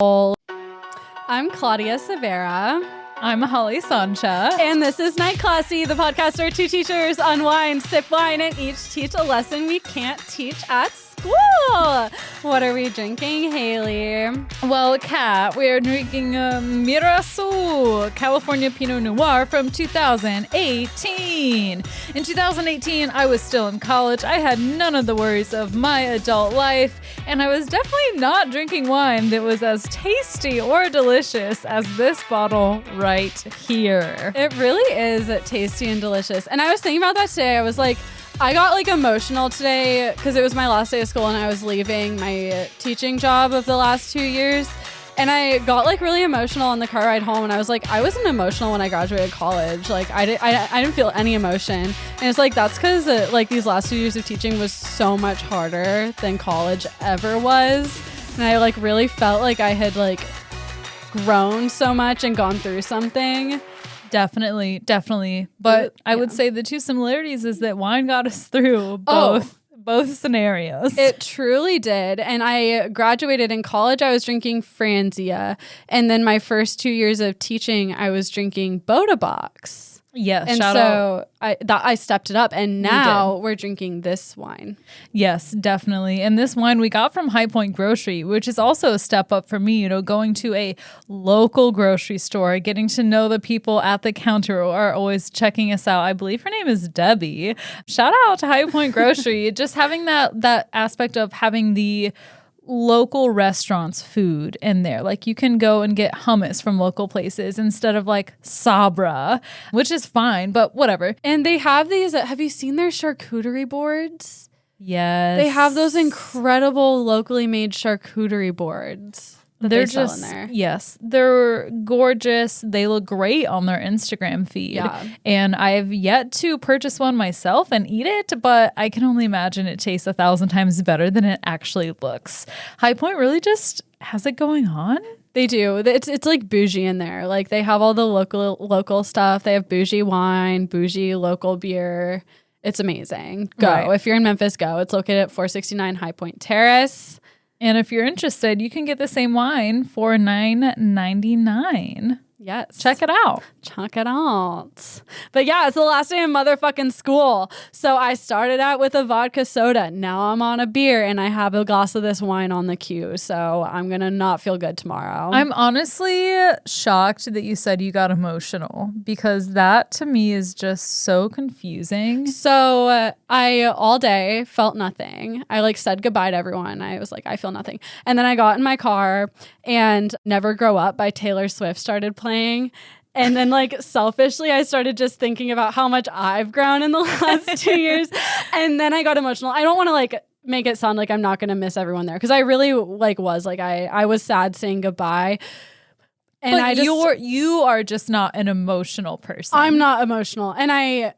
I'm Claudia Severa. I'm Holly Sancha. And this is Night Classy, the podcast where two teachers unwind, sip wine, and each teach a lesson we can't teach at school. What are we drinking, Haley? Well, Kat, we are drinking Parasaur California Pinot Noir from 2018. In 2018, I was still in college. I had none of the worries of my adult life, and I was definitely not drinking wine that was as tasty or delicious as this bottle right here. It really is tasty and delicious. And I was thinking about that today. I was like, I got like emotional today because it was my last day of school and I was leaving my teaching job of the last 2 years. And I got like really emotional on the car ride home. And I was like, I wasn't emotional when I graduated college. Like I didn't feel any emotion. And it's like, that's because like these last 2 years of teaching was so much harder than college ever was. And I like really felt like I had like grown so much and gone through something. Definitely. But I would say the two similarities is that wine got us through both scenarios. It truly did. And I graduated in college. I was drinking Franzia. And then my first 2 years of teaching, I was drinking Boda Box. Yes, and so I stepped it up, and now we're drinking this wine. Yes, definitely. And this wine we got from High Point Grocery, which is also a step up for me, you know, going to a local grocery store, getting to know the people at the counter who are always checking us out. I believe her name is Debbie. Shout out to High Point Grocery. Just having that aspect of having the local restaurants food in there. Like you can go and get hummus from local places instead of like Sabra, which is fine, but whatever. And they have these, have you seen their charcuterie boards? Yes. They have those incredible locally made charcuterie boards. They're just, yes, they're gorgeous. They look great on their Instagram feed. Yeah. And I've yet to purchase one myself and eat it, but I can only imagine it tastes 1,000 times better than it actually looks. High Point really just has it going on. They do. It's like bougie in there. Like they have all the local stuff. They have bougie wine, bougie local beer. It's amazing. Go. Right. If you're in Memphis, go. It's located at 469 High Point Terrace. And if you're interested, you can get the same wine for $9.99. Yes. Check it out. Check it out. But yeah, it's the last day of motherfucking school. So I started out with a vodka soda. Now I'm on a beer and I have a glass of this wine on the queue. So I'm going to not feel good tomorrow. I'm honestly shocked that you said you got emotional because that to me is just so confusing. So I all day felt nothing. I like said goodbye to everyone. I was like, I feel nothing. And then I got in my car and Never Grow Up by Taylor Swift started playing. And then like selfishly, I started just thinking about how much I've grown in the last 2 years. And then I got emotional. I don't want to like make it sound like I'm not going to miss everyone there. Cause I really like was like, I was sad saying goodbye. And but you are just not an emotional person. I'm not emotional. And I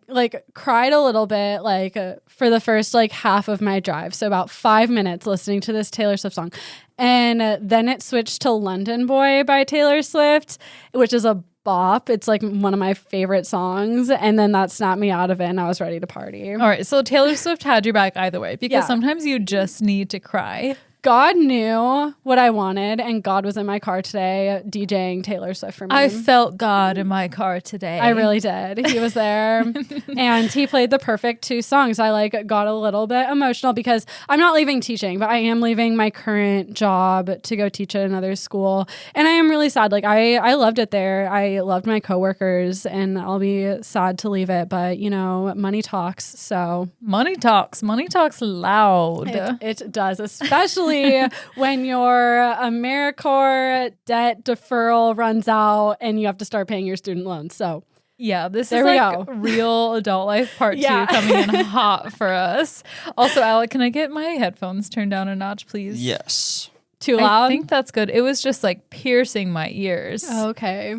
like cried a little bit like for the first like half of my drive. So about 5 minutes listening to this Taylor Swift song. And then it switched to London Boy by Taylor Swift, which is a bop. It's like one of my favorite songs. And then that snapped me out of it and I was ready to party. All right. So Taylor Swift had your back either way because sometimes you just need to cry. God knew what I wanted, and God was in my car today DJing Taylor Swift for me. I felt God in my car today. I really did. He was there, and he played the perfect two songs. I like got a little bit emotional because I'm not leaving teaching, but I am leaving my current job to go teach at another school, and I am really sad. Like I loved it there. I loved my coworkers, and I'll be sad to leave it. But you know, money talks. So money talks loud. It does, especially when your AmeriCorps debt deferral runs out and you have to start paying your student loans. So yeah, this is like real adult life part 2 coming in hot for us. Also, Alec, can I get my headphones turned down a notch, please? Yes. Too loud? I think that's good. It was just like piercing my ears. Okay.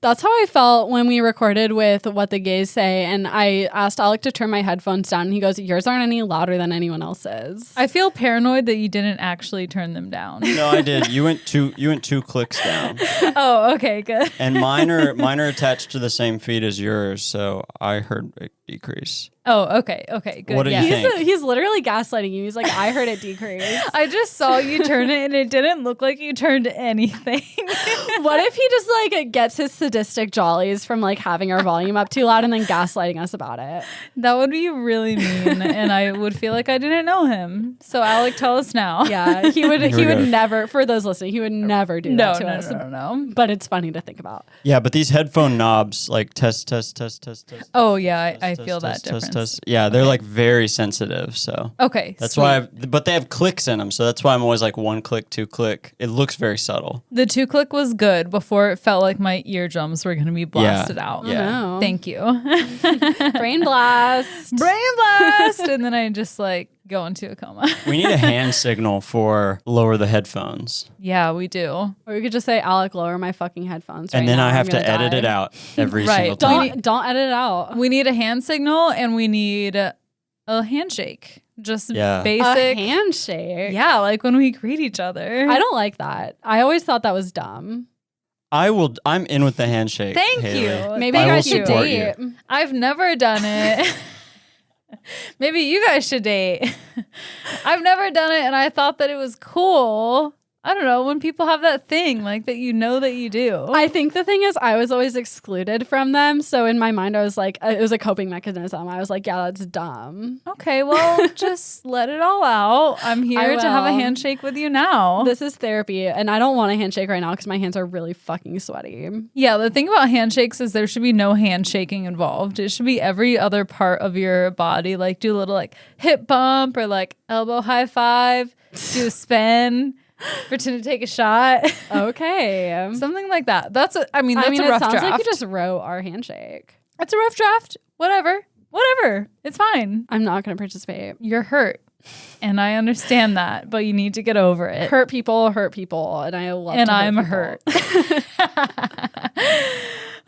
That's how I felt when we recorded with What the Gays Say. And I asked Alec to turn my headphones down. And he goes, yours aren't any louder than anyone else's. I feel paranoid that you didn't actually turn them down. No, I did. You went 2 clicks down. Oh, okay, good. And mine are attached to the same feed as yours, so I heard it decrease. Oh, okay, good. What do you think? He's literally gaslighting you. He's like, I heard it decrease. I just saw you turn it and it didn't look like you turned anything. What if he just like gets his sadistic jollies from like having our volume up too loud and then gaslighting us about it? That would be really mean, and I would feel like I didn't know him. So Alec, tell us now. Yeah, he would never, for those listening, he would never do that to us. No. But it's funny to think about. Yeah, but these headphone knobs, like test. Oh yeah, I feel that difference. Yeah, they're like very sensitive. So okay, that's why. But they have clicks in them, so that's why I'm always like 1 click, 2 click. It looks very subtle. The 2 click was good before it felt like my eardrums were going to be blasted out. Yeah. No. Thank you. Brain blast. And then I just like go into a coma. We need a hand signal for lower the headphones. Yeah, we do. Or we could just say, Alec, lower my fucking headphones. And right then now, I have I'm to gonna edit die. it out every Right. single time. Don't edit it out. We need a hand signal and we need a handshake. Just Yeah. basic. A handshake. Yeah, like when we greet each other. I don't like that. I always thought that was dumb. I'm in with the handshake. Thank Haley. you. Maybe I you will guys should support date. you. I've never done it. Maybe you guys should date. I've never done it and I thought that it was cool. I don't know, when people have that thing like that you know that you do. I think the thing is I was always excluded from them. So in my mind, I was like, it was a coping mechanism. I was like, yeah, that's dumb. Okay, well, just let it all out. I'm here to have a will. handshake with you now. This is therapy. And I don't want a handshake right now because my hands are really fucking sweaty. Yeah, the thing about handshakes is there should be no handshaking involved. It should be every other part of your body. Like do a little like hip bump or like elbow high five, do a spin, pretend to take a shot. Okay. Something like that. That's a rough it sounds draft. like you just wrote our handshake. It's a rough draft. Whatever. It's fine. I'm not going to participate. You're hurt. And I understand that, but you need to get over it. Hurt people, and I love And to I'm hurt people. hurt.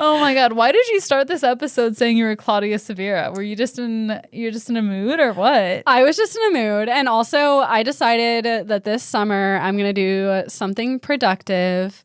Oh my God. Why did you start this episode saying you were Claudia Severa? Were you just in a mood or what? I was just in a mood. And also I decided that this summer I'm going to do something productive.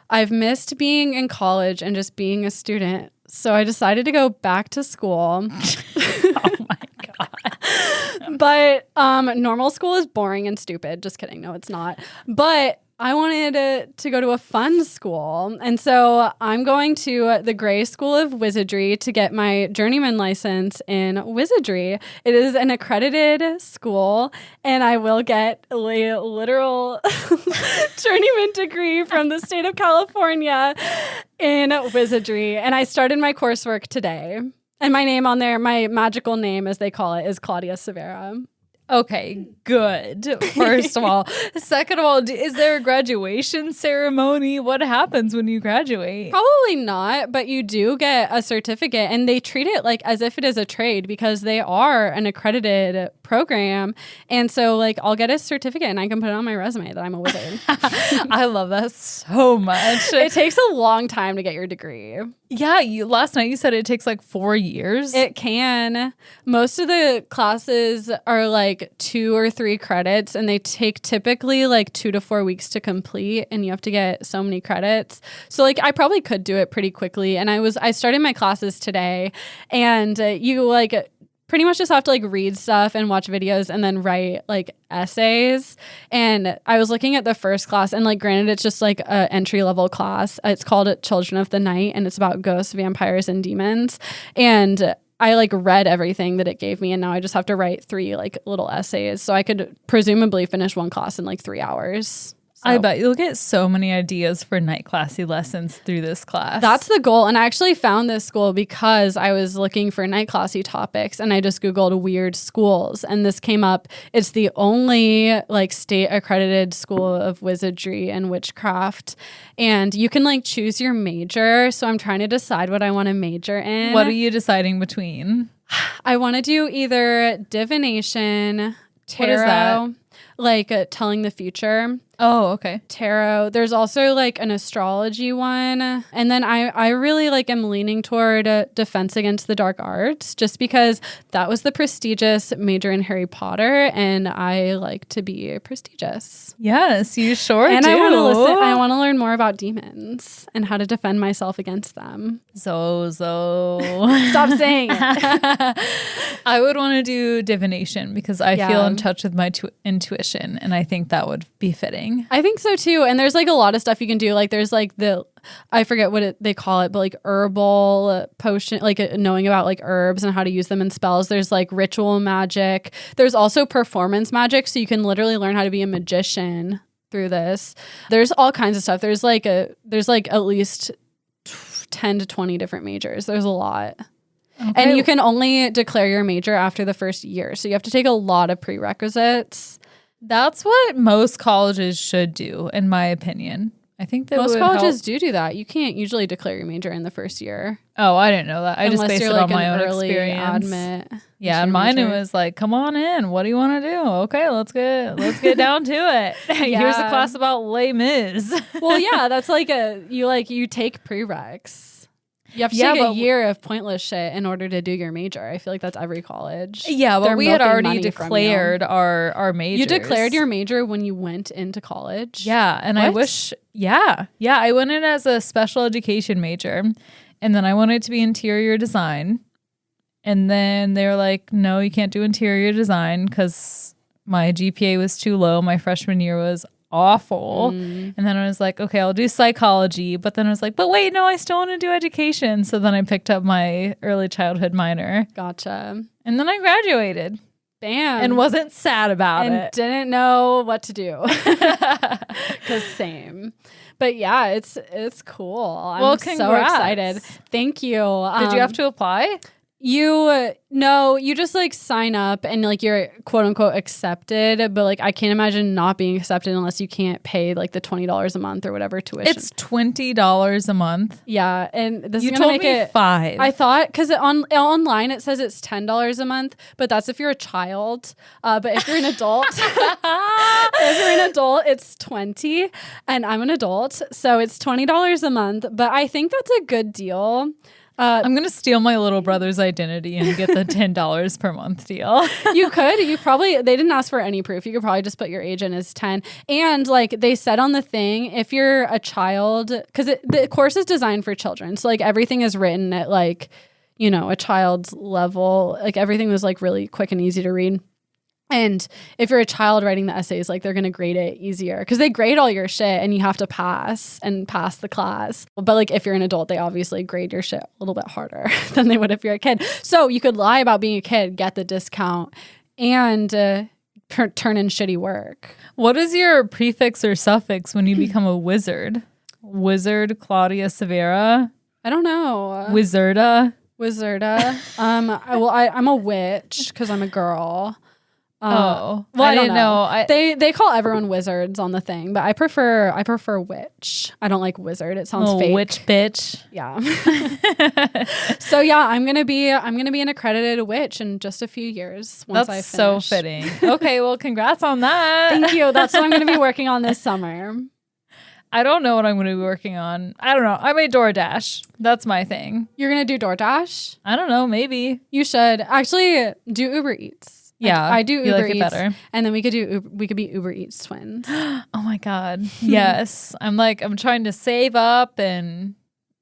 I've missed being in college and just being a student. So I decided to go back to school. Oh my God. But normal school is boring and stupid. Just kidding. No, it's not. But I wanted to go to a fun school. And so I'm going to the Gray School of Wizardry to get my journeyman license in wizardry. It is an accredited school, and I will get a literal journeyman degree from the state of California in wizardry. And I started my coursework today. And my name on there, my magical name, as they call it, is Claudia Severa. Okay, good. First of all. Second of all, is there a graduation ceremony? What happens when you graduate? Probably not, but you do get a certificate, and they treat it like as if it is a trade because they are an accredited program. And so like I'll get a certificate and I can put it on my resume that I'm a wizard. I love that so much. It takes a long time to get your degree. Yeah, last night you said it takes like 4 years. It can. Most of the classes are like 2 or 3 credits, and they take typically like 2 to 4 weeks to complete, and you have to get so many credits. So like I probably could do it pretty quickly. And I started my classes today, and you like pretty much just have to like read stuff and watch videos and then write like essays. And I was looking at the first class, and like granted it's just like a entry level class. It's called Children of the Night, and it's about ghosts, vampires, and demons. And I like read everything that it gave me, and now I just have to write 3 like little essays. So I could presumably finish one class in like 3 hours. So I bet you'll get so many ideas for night classy lessons through this class. that's the goal. And I actually found this school because I was looking for night classy topics, and I just Googled weird schools, and this came up. It's the only like state accredited school of wizardry and witchcraft, and you can like choose your major. So I'm trying to decide what I want to major in. What are you deciding between? I want to do either divination, tarot. What is that? like telling the future. Oh, okay. Tarot. There's also like an astrology one. And then I really like am leaning toward Defense Against the Dark Arts just because that was the prestigious major in Harry Potter and I like to be prestigious. Yes, you sure and do. I want to listen. I want to learn more about demons and how to defend myself against them. So. Stop saying it. I would want to do divination because I feel in touch with my intuition and I think that would be fitting. I think so too. And there's like a lot of stuff you can do. Like there's like I forget what they call it, but like herbal potion, like knowing about like herbs and how to use them in spells. There's like ritual magic. There's also performance magic. So you can literally learn how to be a magician through this. There's all kinds of stuff. There's like at least 10 to 20 different majors. There's a lot. Okay. And you can only declare your major after the first year. So you have to take a lot of prerequisites. That's what most colleges should do, in my opinion. I think that most colleges do that. You can't usually declare your major in the first year. Oh, I didn't know that. I just based it on my own experience. Admit yeah, and mine it was like, come on in. What do you want to do? Okay, let's get down to it. Here's a class about Les Mis. Well, yeah, that's like you take prereqs. You have to take a year of pointless shit in order to do your major. I feel like that's every college. Yeah, but we had already declared our majors. You declared your major when you went into college? Yeah, and what? I wish... Yeah, I went in as a special education major, and then I wanted to be interior design. And then they were like, no, you can't do interior design because my GPA was too low. My freshman year was awful. And then I was like, okay, I'll do psychology. But then I was like, but wait, no, I still want to do education. So then I picked up my early childhood minor. Gotcha. And then I graduated. Bam. And wasn't sad about it. And didn't know what to do. Because same. But yeah, it's cool. I'm so excited. Thank you. Did you have to apply? You just like sign up and like you're quote unquote accepted, but like I can't imagine not being accepted unless you can't pay like the $20 a month or whatever tuition. It's $20 a month. Yeah, and this you is gonna told make me it $5. I thought because online it says it's $10 a month, but that's if you're a child. But if you're an adult, it's $20, and I'm an adult, so it's $20 a month. But I think that's a good deal. I'm going to steal my little brother's identity and get the $10 per month deal. You could. They didn't ask for any proof. You could probably just put your age in as 10. And like they said on the thing, if you're a child, because the course is designed for children. So like everything is written at like, a child's level. Like everything was like really quick and easy to read. And if you're a child writing the essays, like they're going to grade it easier because they grade all your shit and you have to pass the class. But like if you're an adult, they obviously grade your shit a little bit harder than they would if you're a kid. So you could lie about being a kid, get the discount, and turn in shitty work. What is your prefix or suffix when you become a wizard? Wizard Claudia Severa? I don't know. Wizarda? I'm a witch because I'm a girl. Well, I didn't know. They call everyone wizards on the thing, but I prefer witch. I don't like wizard. It sounds fake. Witch bitch. Yeah. So yeah, I'm gonna be an accredited witch in just a few years once I finish. That's so fitting. Okay, well, congrats on that. Thank you. That's what I'm gonna be working on this summer. I don't know what I'm going to be working on. I don't know. I made DoorDash. That's my thing. You're gonna do DoorDash? I don't know. Maybe you should actually do Uber Eats. Yeah, I do Uber Eats better. And then we could be Uber Eats twins. Oh my God. Yes. I'm trying to save up and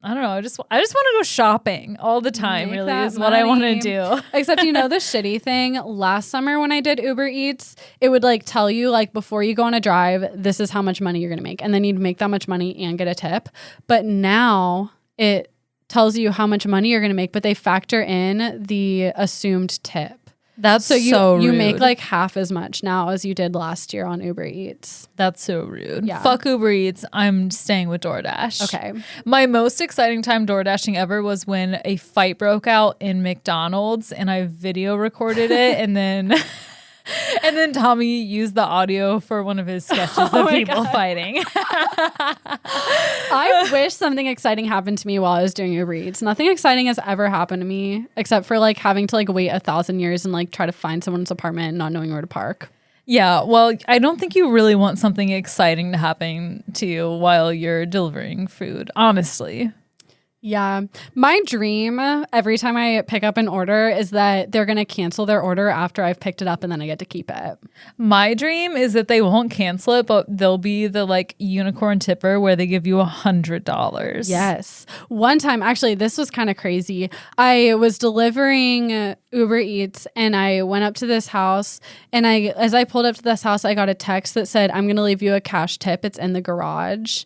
I don't know. I just want to go shopping all the time. Make really is what I want to do. Except the shitty thing last summer when I did Uber Eats, it would like tell you like before you go on a drive, this is how much money you're going to make. And then you'd make that much money and get a tip. But now it tells you how much money you're going to make, but they factor in the assumed tip. That's so rude. You make like half as much now as you did last year on Uber Eats. That's so rude. Yeah. Fuck Uber Eats. I'm staying with DoorDash. Okay. My most exciting time DoorDashing ever was when a fight broke out in McDonald's and I video recorded it and then Tommy used the audio for one of his sketches of people fighting. I wish something exciting happened to me while I was doing Uber Eats. Nothing exciting has ever happened to me except for like having to like wait 1,000 years and like try to find someone's apartment and not knowing where to park. Yeah, well, I don't think you really want something exciting to happen to you while you're delivering food, honestly. Yeah. My dream every time I pick up an order is that they're going to cancel their order after I've picked it up and then I get to keep it. My dream is that they won't cancel it, but they'll be the like unicorn tipper where they give you $100. Yes. One time, actually, this was kind of crazy. I was delivering Uber Eats and I went up to this house and as I pulled up to this house, I got a text that said, I'm going to leave you a cash tip. It's in the garage.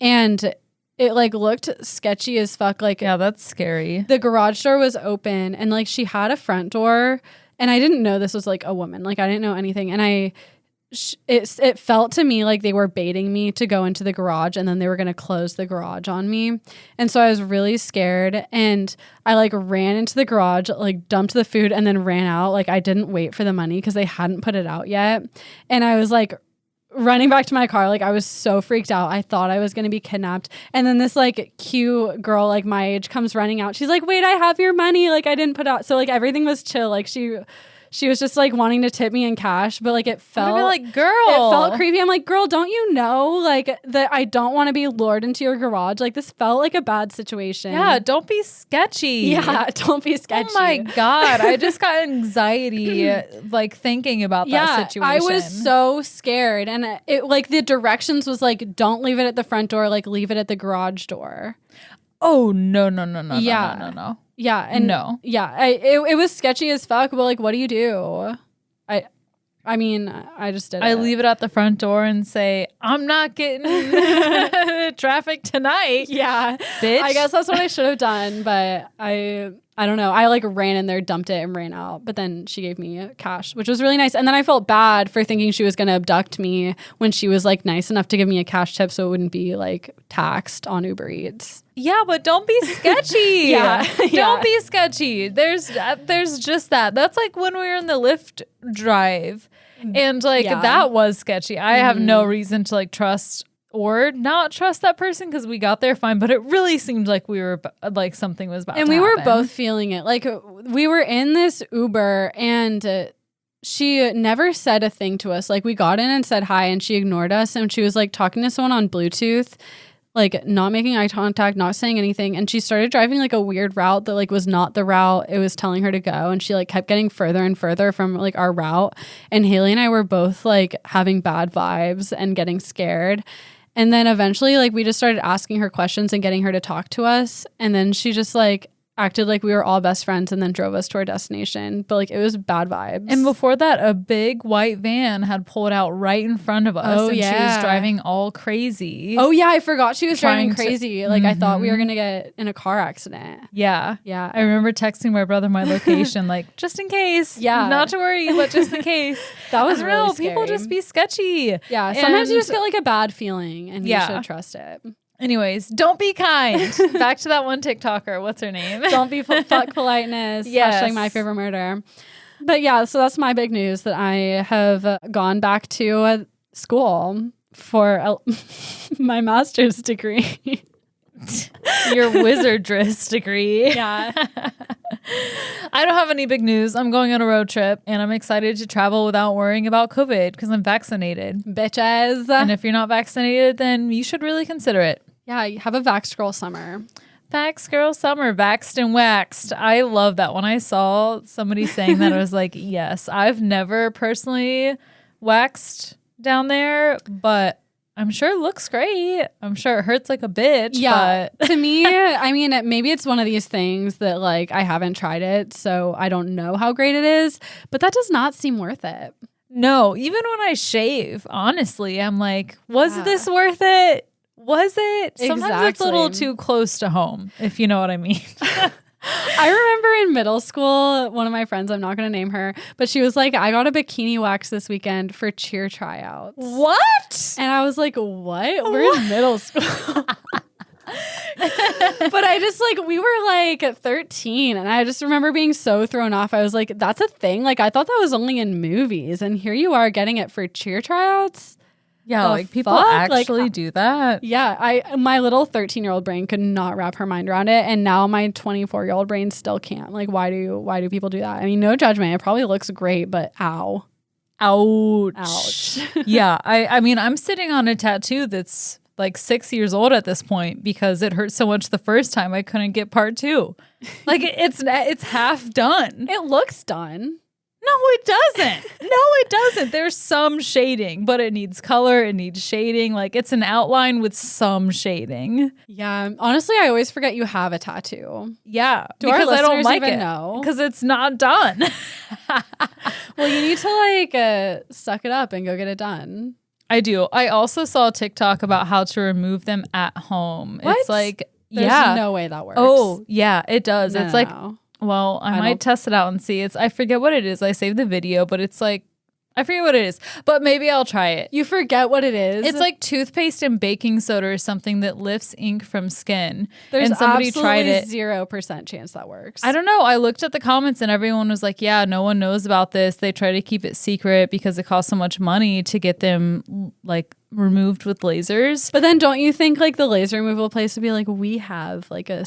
And it like looked sketchy as fuck. Like, yeah, that's scary. The garage door was open and like she had a front door and I didn't know this was like a woman. Like I didn't know anything. And it felt to me like they were baiting me to go into the garage and then they were going to close the garage on me. And so I was really scared and I like ran into the garage, like dumped the food and then ran out. Like I didn't wait for the money because they hadn't put it out yet. And I was like running back to my car, like I was so freaked out. I thought I was going to be kidnapped. And then this like cute girl like my age comes running out. She's like, wait, I have your money. Like I didn't put out. So like everything was chill. Like she was just like wanting to tip me in cash, but like it felt like, girl, it felt creepy. I'm like, girl, don't you know like that I don't want to be lured into your garage? Like this felt like a bad situation. Yeah, don't be sketchy. Yeah, don't be sketchy. Oh my God. I just got anxiety like thinking about that situation. I was so scared. And it like the directions was like, don't leave it at the front door, like leave it at the garage door. Oh, no. Yeah. No. Yeah. And no. Yeah. It was sketchy as fuck, but like, what do you do? I mean, I just did it. I leave it at the front door and say, I'm not getting traffic tonight. Yeah. Bitch. I guess that's what I should have done, but I don't know. I like ran in there, dumped it and ran out, but then she gave me cash, which was really nice. And then I felt bad for thinking she was going to abduct me when she was like nice enough to give me a cash tip so it wouldn't be like taxed on Uber Eats. Yeah, but don't be sketchy. Don't be sketchy. There's just that. That's like when we were in the Lyft drive and like that was sketchy. I have no reason to like trust or not trust that person because we got there fine, but it really seemed like we were like something was about to happen. And we were both feeling it. Like we were in this Uber and she never said a thing to us. Like we got in and said hi and she ignored us and she was like talking to someone on Bluetooth, like not making eye contact, not saying anything. And she started driving like a weird route that like was not the route it was telling her to go. And she like kept getting further and further from like our route. And Haley and I were both like having bad vibes and getting scared. And then eventually like we just started asking her questions and getting her to talk to us. And then she just like acted like we were all best friends and then drove us to our destination. But like it was bad vibes. And before that, a big white van had pulled out right in front of us. She was driving all crazy. Oh yeah, I forgot she was driving crazy. Like I thought we were gonna get in a car accident. Yeah. I remember texting my brother my location, like just in case. Yeah. Not to worry, but just in case. That was really scary. People just be sketchy. Yeah. Sometimes you just get like a bad feeling and you should trust it. Anyways, don't be kind. Back to that one TikToker. What's her name? Don't be fuck politeness. Yes. # my favorite murder. But yeah, so that's my big news that I have gone back to school for my master's degree. Your wizardress degree. Yeah. I don't have any big news. I'm going on a road trip and I'm excited to travel without worrying about COVID because I'm vaccinated. Bitches. And if you're not vaccinated, then you should really consider it. Yeah, you have a Vax Girl summer. Vax Girl summer, vaxxed and waxed. I love that. When I saw somebody saying that, I was like, yes, I've never personally waxed down there, but I'm sure it looks great. I'm sure it hurts like a bitch. Yeah. But To me, I mean, maybe it's one of these things that like I haven't tried it, so I don't know how great it is, but that does not seem worth it. No, even when I shave, honestly, I'm like, was this worth it? Was it? Sometimes it's a little too close to home, if you know what I mean. I remember in middle school, one of my friends, I'm not going to name her, but she was like, I got a bikini wax this weekend for cheer tryouts. What? And I was like, what? We're in middle school. But I just like, we were like 13 and I just remember being so thrown off. I was like, that's a thing? Like, I thought that was only in movies and here you are getting it for cheer tryouts. Yeah, like people actually do that. Yeah, my little 13-year-old brain could not wrap her mind around it, and now my 24-year-old brain still can't. Like, why do people do that? I mean, no judgment. It probably looks great, but ow. Ouch. Yeah. I mean, I'm sitting on a tattoo that's like 6 years old at this point because it hurt so much the first time I couldn't get part 2. Like it's half done. It looks done. No, it doesn't. No, it doesn't. There's some shading, but it needs color. It needs shading. Like it's an outline with some shading. Yeah. Honestly, I always forget you have a tattoo. Yeah. Do our because I don't listeners like even it. know? Because it's not done. Well, you need to like suck it up and go get it done. I do. I also saw a TikTok about how to remove them at home. What? It's like, There's no way that works. Oh, yeah, it does. It's like, No. well, I might test it out and see. I forget what it is. I saved the video, but it's like, I forget what it is, but maybe I'll try it. You forget what it is? It's like toothpaste and baking soda or something that lifts ink from skin. There's and somebody tried it. 0% chance that works. I don't know. I looked at the comments and everyone was like, yeah, no one knows about this. They try to keep it secret because it costs so much money to get them like removed with lasers. But then don't you think like the laser removal place would be like, we have like a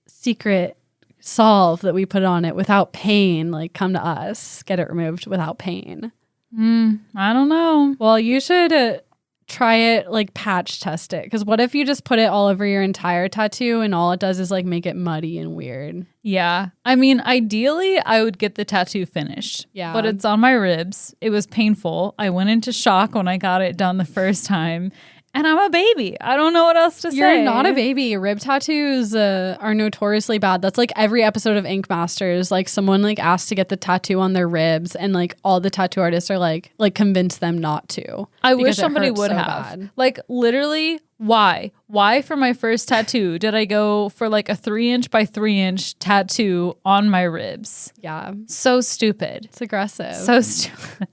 secret solve that we put on it without pain, like come to us, get it removed without pain. I don't know. Well, you should try it, like patch test it, because what if you just put it all over your entire tattoo and all it does is like make it muddy and weird? Yeah. I mean, ideally I would get the tattoo finished. Yeah. But it's on my ribs. It was painful. I went into shock when I got it done the first time. And I'm a baby. I don't know what else to say. You're not a baby. Rib tattoos are notoriously bad. That's like every episode of Ink Masters. Like someone like asked to get the tattoo on their ribs, and like all the tattoo artists are like convince them not to. I wish somebody would have. Bad. Like literally, why? Why for my first tattoo did I go for like a 3-inch by 3-inch tattoo on my ribs? Yeah. So stupid. It's aggressive. So stupid.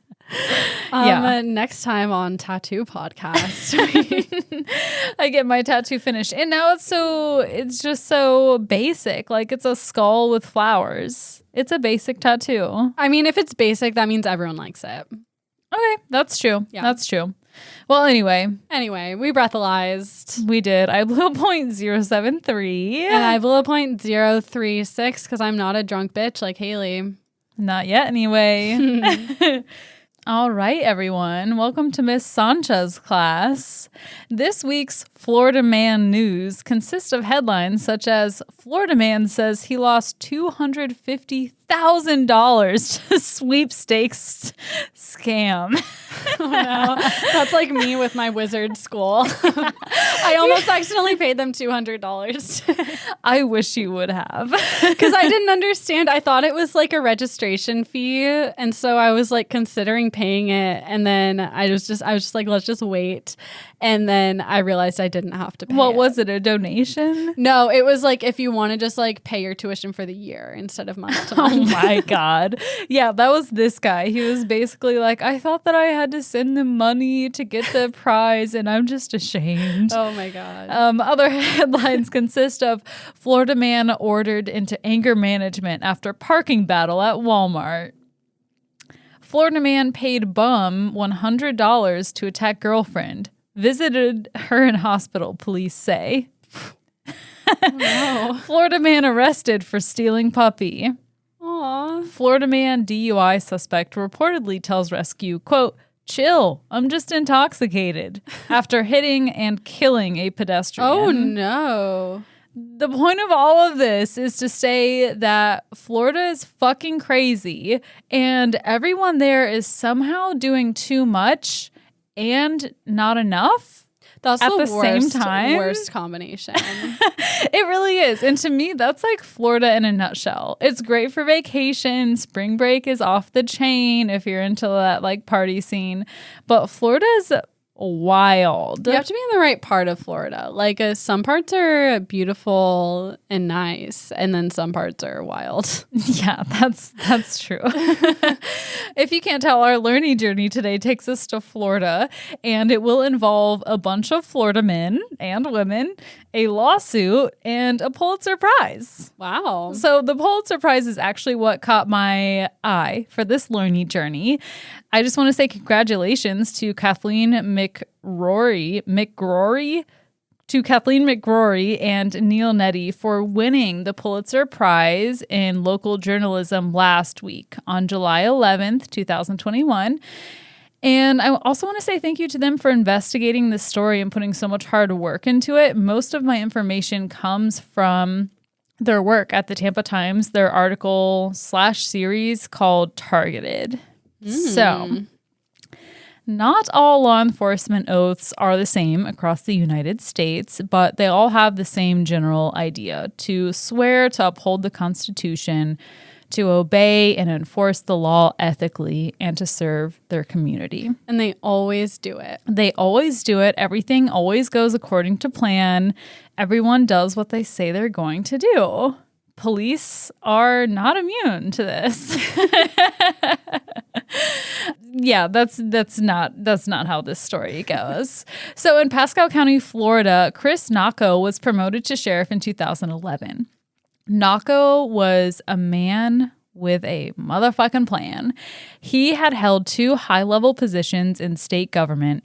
Next time on Tattoo Podcast, I get my tattoo finished, and now it's just so basic. Like it's a skull with flowers. It's a basic tattoo. I mean, if it's basic, that means everyone likes it. Okay, that's true. Yeah. That's true. Well, anyway, we breathalyzed. We did. I blew a .073. And I blew a .036 because I'm not a drunk bitch like Haley. Not yet, anyway. All right, everyone. Welcome to Miss Sancha's class. This week's Florida Man news consists of headlines such as Florida Man says he lost $250,000 to sweepstakes scam. Oh no, that's like me with my wizard school. I almost accidentally paid them $200. I wish you would have. Because I didn't understand. I thought it was like a registration fee. And so I was like considering paying it. And then I was just like, let's just wait. And then I realized I didn't have to pay What it. was it, a donation? No, it was like if you want to just like pay your tuition for the year instead of month to month. Oh my God. Yeah, that was this guy. He was basically like, I thought that I had to send them money to get the prize and I'm just ashamed. Oh my God. Other headlines consist of Florida man ordered into anger management after parking battle at Walmart. Florida man paid bum $100 to attack girlfriend. Visited her in hospital, police say. Oh, no. Florida man arrested for stealing puppy. Aw. Florida man DUI suspect reportedly tells rescue, quote, chill, I'm just intoxicated, after hitting and killing a pedestrian. Oh no. The point of all of this is to say that Florida is fucking crazy and everyone there is somehow doing too much and not enough. That's at the the worst, same time. worst combination. It really is. And to me, that's like Florida in a nutshell. It's great for vacation. Spring break is off the chain if you're into that like party scene. But Florida is wild. You have to be in the right part of Florida. Like some parts are beautiful and nice, and then some parts are wild. Yeah, that's true. If you can't tell, our learning journey today takes us to Florida, and it will involve a bunch of Florida men and women, a lawsuit, and a Pulitzer Prize. Wow. So the Pulitzer Prize is actually what caught my eye for this learning journey. I just want to say congratulations to Kathleen McGrory to Kathleen McGrory and Neil Nettie for winning the Pulitzer Prize in local journalism last week on July 11th, 2021. And I also want to say thank you to them for investigating this story and putting so much hard work into it. Most of my information comes from their work at the Tampa Times, their article/series called Targeted. So, not all law enforcement oaths are the same across the United States, but they all have the same general idea: to swear to uphold the Constitution, to obey and enforce the law ethically, and to serve their community. And they always do it. They always do it. Everything always goes according to plan. Everyone does what they say they're going to do. Police are not immune to this. Yeah, that's not how this story goes. So in Pasco County, Florida, Chris Nacco was promoted to sheriff in 2011. Nacco was a man with a motherfucking plan. He had held 2 high-level positions in state government,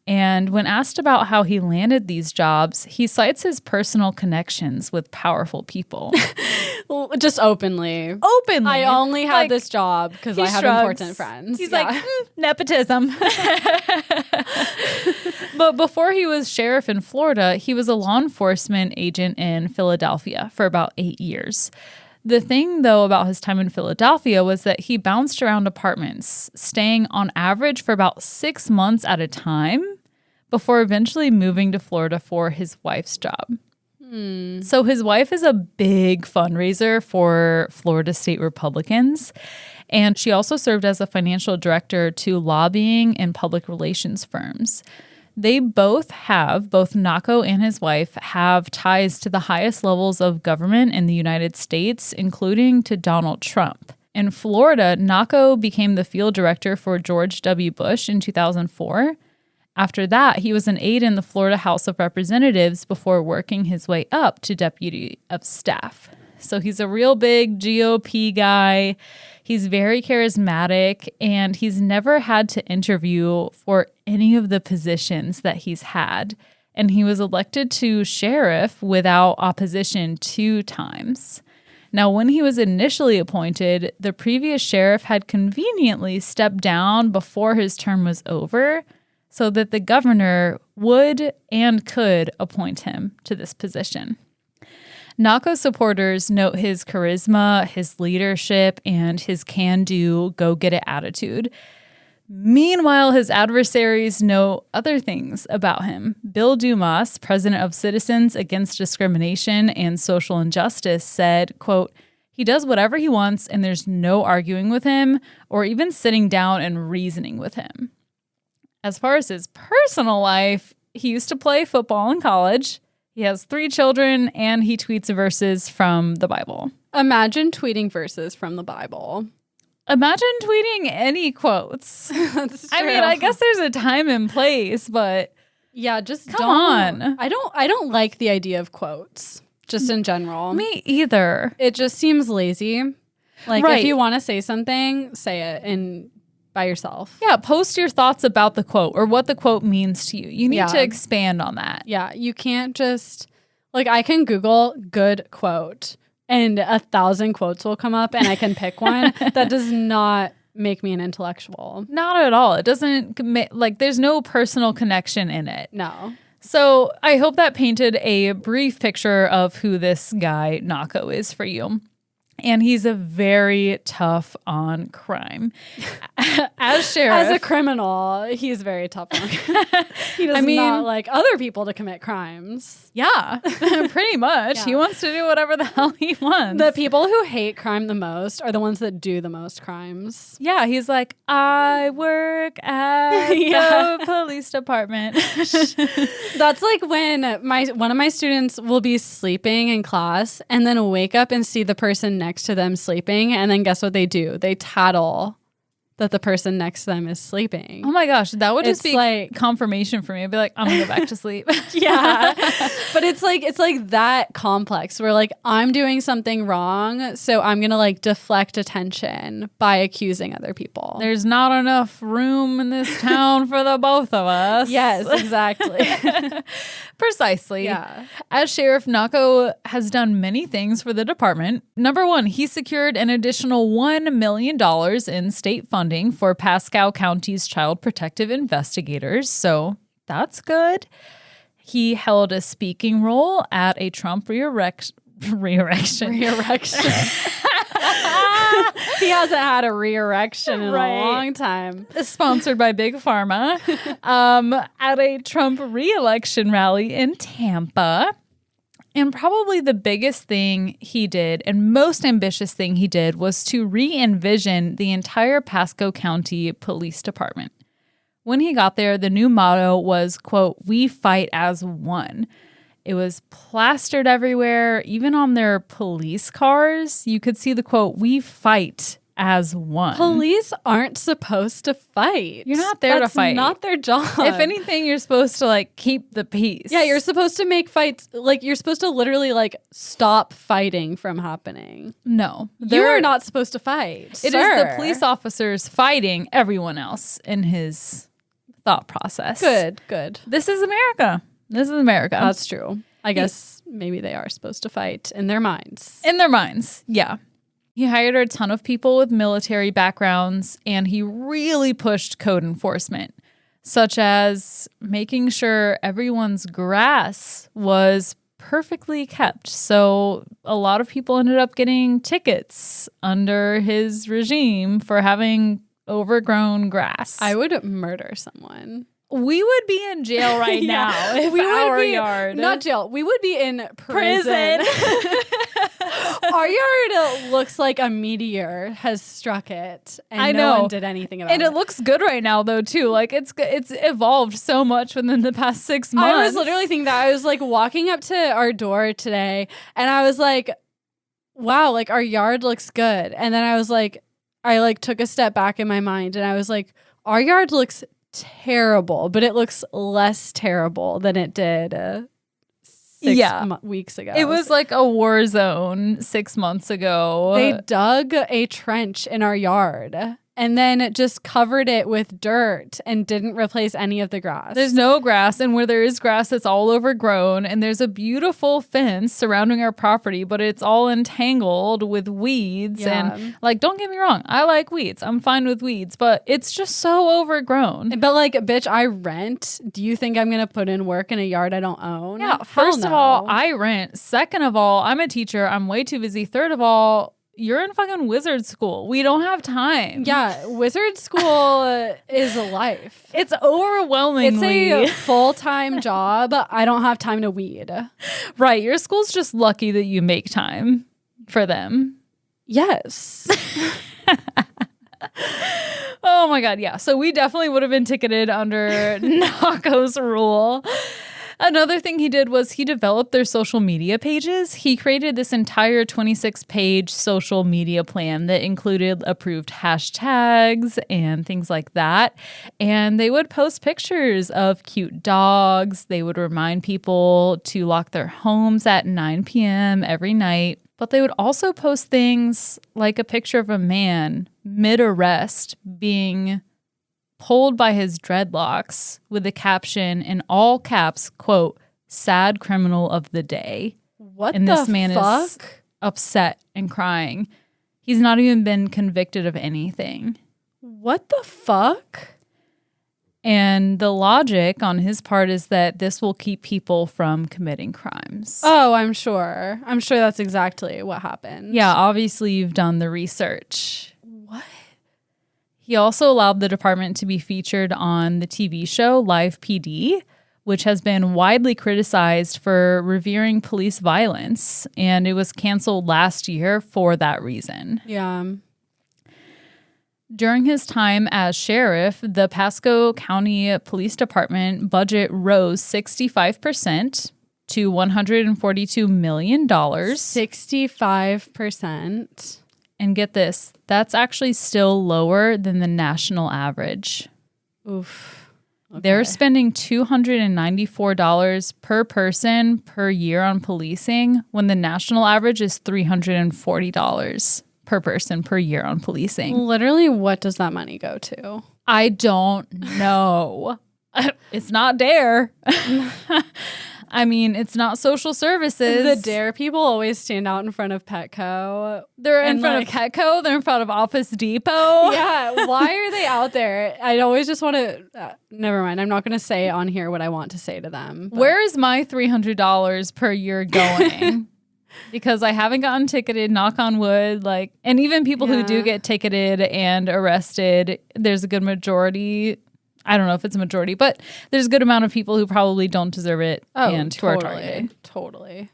and when asked about how he landed these jobs, he cites his personal connections with powerful people. Well, just openly. Openly. I only had this job because I have important friends. He's like, nepotism. But before he was sheriff in Florida, he was a law enforcement agent in Philadelphia for about 8 years. The thing, though, about his time in Philadelphia was that he bounced around apartments, staying on average for about 6 months at a time before eventually moving to Florida for his wife's job. So his wife is a big fundraiser for Florida state Republicans, and she also served as a financial director to lobbying and public relations firms. They both Nacco and his wife have ties to the highest levels of government in the United States, including to Donald Trump. In Florida, Nacco became the field director for George W. Bush in 2004. After that, he was an aide in the Florida House of Representatives before working his way up to deputy of staff. So he's a real big GOP guy. He's very charismatic, and he's never had to interview for any of the positions that he's had. And he was elected to sheriff without opposition 2 times. Now, when he was initially appointed, the previous sheriff had conveniently stepped down before his term was over, so that the governor would and could appoint him to this position. Nacco supporters note his charisma, his leadership, and his can-do, go-get-it attitude. Meanwhile, his adversaries note other things about him. Bill Dumas, president of Citizens Against Discrimination and Social Injustice, said, quote, "He does whatever he wants and there's no arguing with him or even sitting down and reasoning with him." As far as his personal life, he used to play football in college. He has 3 children, and he tweets verses from the Bible. Imagine tweeting verses from the Bible. Imagine tweeting any quotes. That's true. I mean, I guess there's a time and place, but yeah, just come on. I don't like the idea of quotes, just in general. Me either. It just seems lazy. Like, Right. if you want to say something, say it by yourself. Yeah, post your thoughts about the quote or what the quote means to you. You need to expand on that. Yeah, you can't just, like, I can Google good quote and 1,000 quotes will come up and I can pick one. That does not make me an intellectual. Not at all. It doesn't, like, there's no personal connection in it. No. So I hope that painted a brief picture of who this guy Nacco is for you. And he's a very tough on crime. As sheriff. As a criminal, he's very tough on He does not like other people to commit crimes. Yeah, pretty much. Yeah. He wants to do whatever the hell he wants. The people who hate crime the most are the ones that do the most crimes. Yeah, he's like, I work at the police department. That's like when one of my students will be sleeping in class and then wake up and see the person next to them sleeping, and then guess what they do? They tattle that the person next to them is sleeping. Oh my gosh, that would just It's be like- confirmation for me. I'd be like, I'm gonna go back to sleep. Yeah. But it's like that complex where like I'm doing something wrong, so I'm going to like deflect attention by accusing other people. There's not enough room in this town for the both of us. Yes, exactly. Precisely. Yeah. As Sheriff Nako has done many things for the department. Number one, he secured an additional $1 million in state funding for Pasco County's child protective investigators. So that's good. He held a speaking role at a Trump re-election. He hasn't had a re-erection in Right. a long time. Sponsored by Big Pharma, at a Trump re-election rally in Tampa. And probably the biggest thing he did and most ambitious thing he did was to re-envision the entire Pasco County Police Department. When he got there, the new motto was, quote, "We fight as one." It was plastered everywhere, even on their police cars. You could see the quote, "We fight as one." Police aren't supposed to fight. You're not there to fight. That's not their job. If anything, you're supposed to like keep the peace. Yeah, you're supposed to make fights, like you're supposed to literally like stop fighting from happening. No. You are not supposed to fight. It is the police officers fighting everyone else in his thought process. Good. This is America. This is America. That's true. I guess maybe they are supposed to fight in their minds. In their minds, yeah. He hired a ton of people with military backgrounds, and he really pushed code enforcement, such as making sure everyone's grass was perfectly kept. So a lot of people ended up getting tickets under his regime for having overgrown grass. I would murder someone. We would be in jail right Yeah. now if We would our be, yard. not jail. We would be in prison. Our yard looks like a meteor has struck it, and I no know. one did anything about And it looks good right now, though, too. Like, it's evolved so much within the past 6 months. I was literally thinking that. I was like walking up to our door today, and I was like, wow, like our yard looks good. And then I was like, I like took a step back in my mind, and I was like, our yard looks terrible, but it looks less terrible than it did 6 weeks ago. It was like a war zone 6 months ago. They dug a trench in our yard and then just covered it with dirt and didn't replace any of the grass. There's no grass, and where there is grass, it's all overgrown, and there's a beautiful fence surrounding our property, but it's all entangled with weeds. Yeah. And like, don't get me wrong, I like weeds. I'm fine with weeds, but it's just so overgrown. But like, bitch, I rent. Do you think I'm going to put in work in a yard I don't own? Yeah, Hell first of no. all, I rent. Second of all, I'm a teacher. I'm way too busy. Third of all, you're in fucking wizard school. We don't have time. Yeah, wizard school is a life. It's overwhelmingly. It's a full-time job. I don't have time to weed. Right. Your school's just lucky that you make time for them. Yes. Oh my God. Yeah. So we definitely would have been ticketed under Nako's rule. Another thing he did was he developed their social media pages. He created this entire 26-page social media plan that included approved hashtags and things like that. And they would post pictures of cute dogs. They would remind people to lock their homes at 9 p.m. every night. But they would also post things like a picture of a man mid-arrest being pulled by his dreadlocks with the caption in all caps, quote, "Sad criminal of the day." What And the this man fuck? is upset and crying. He's not even been convicted of anything. What the fuck? And the logic on his part is that this will keep people from committing crimes. Oh, I'm sure. I'm sure that's exactly what happened. Yeah, obviously you've done the research. What? He also allowed the department to be featured on the TV show Live PD, which has been widely criticized for revering police violence, and it was canceled last year for that reason. Yeah. During his time as sheriff, the Pasco County Police Department budget rose 65% to $142 million. 65%. And get this, that's actually still lower than the national average. Oof. Okay. They're spending $294 per person per year on policing when the national average is $340 per person per year on policing. Literally, what does that money go to? I don't know. It's not DARE. I mean, it's not social services. The DARE people always stand out in front of Petco. They're in front of Petco. They're in front of Office Depot. Yeah. Why are they out there? I always just want to. Never mind. I'm not going to say on here what I want to say to them. But. Where is my $300 per year going? Because I haven't gotten ticketed, knock on wood. And even people who do get ticketed and arrested, there's a good majority. I don't know if it's a majority, but there's a good amount of people who probably don't deserve it and who are targeted. Totally.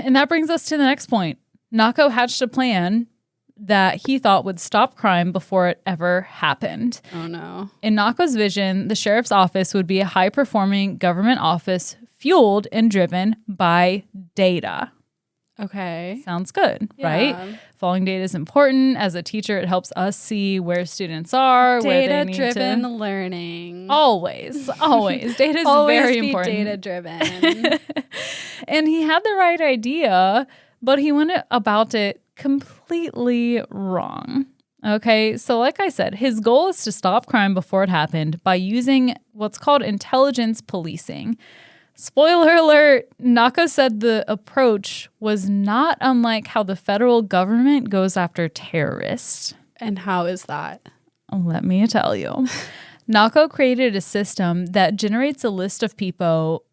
And that brings us to the next point. Nako hatched a plan that he thought would stop crime before it ever happened. Oh, no. In Nako's vision, the sheriff's office would be a high-performing government office fueled and driven by data. Okay. Sounds good, right? Following data is important. As a teacher, it helps us see where students are, where they need to. Data-driven learning. Always. Data is very important. Data-driven. And he had the right idea, but he went about it completely wrong. Okay, so like I said, his goal is to stop crime before it happened by using what's called intelligence policing. Spoiler alert, Nako said the approach was not unlike how the federal government goes after terrorists. And how is that? Let me tell you. Nako created a system that generates a list of people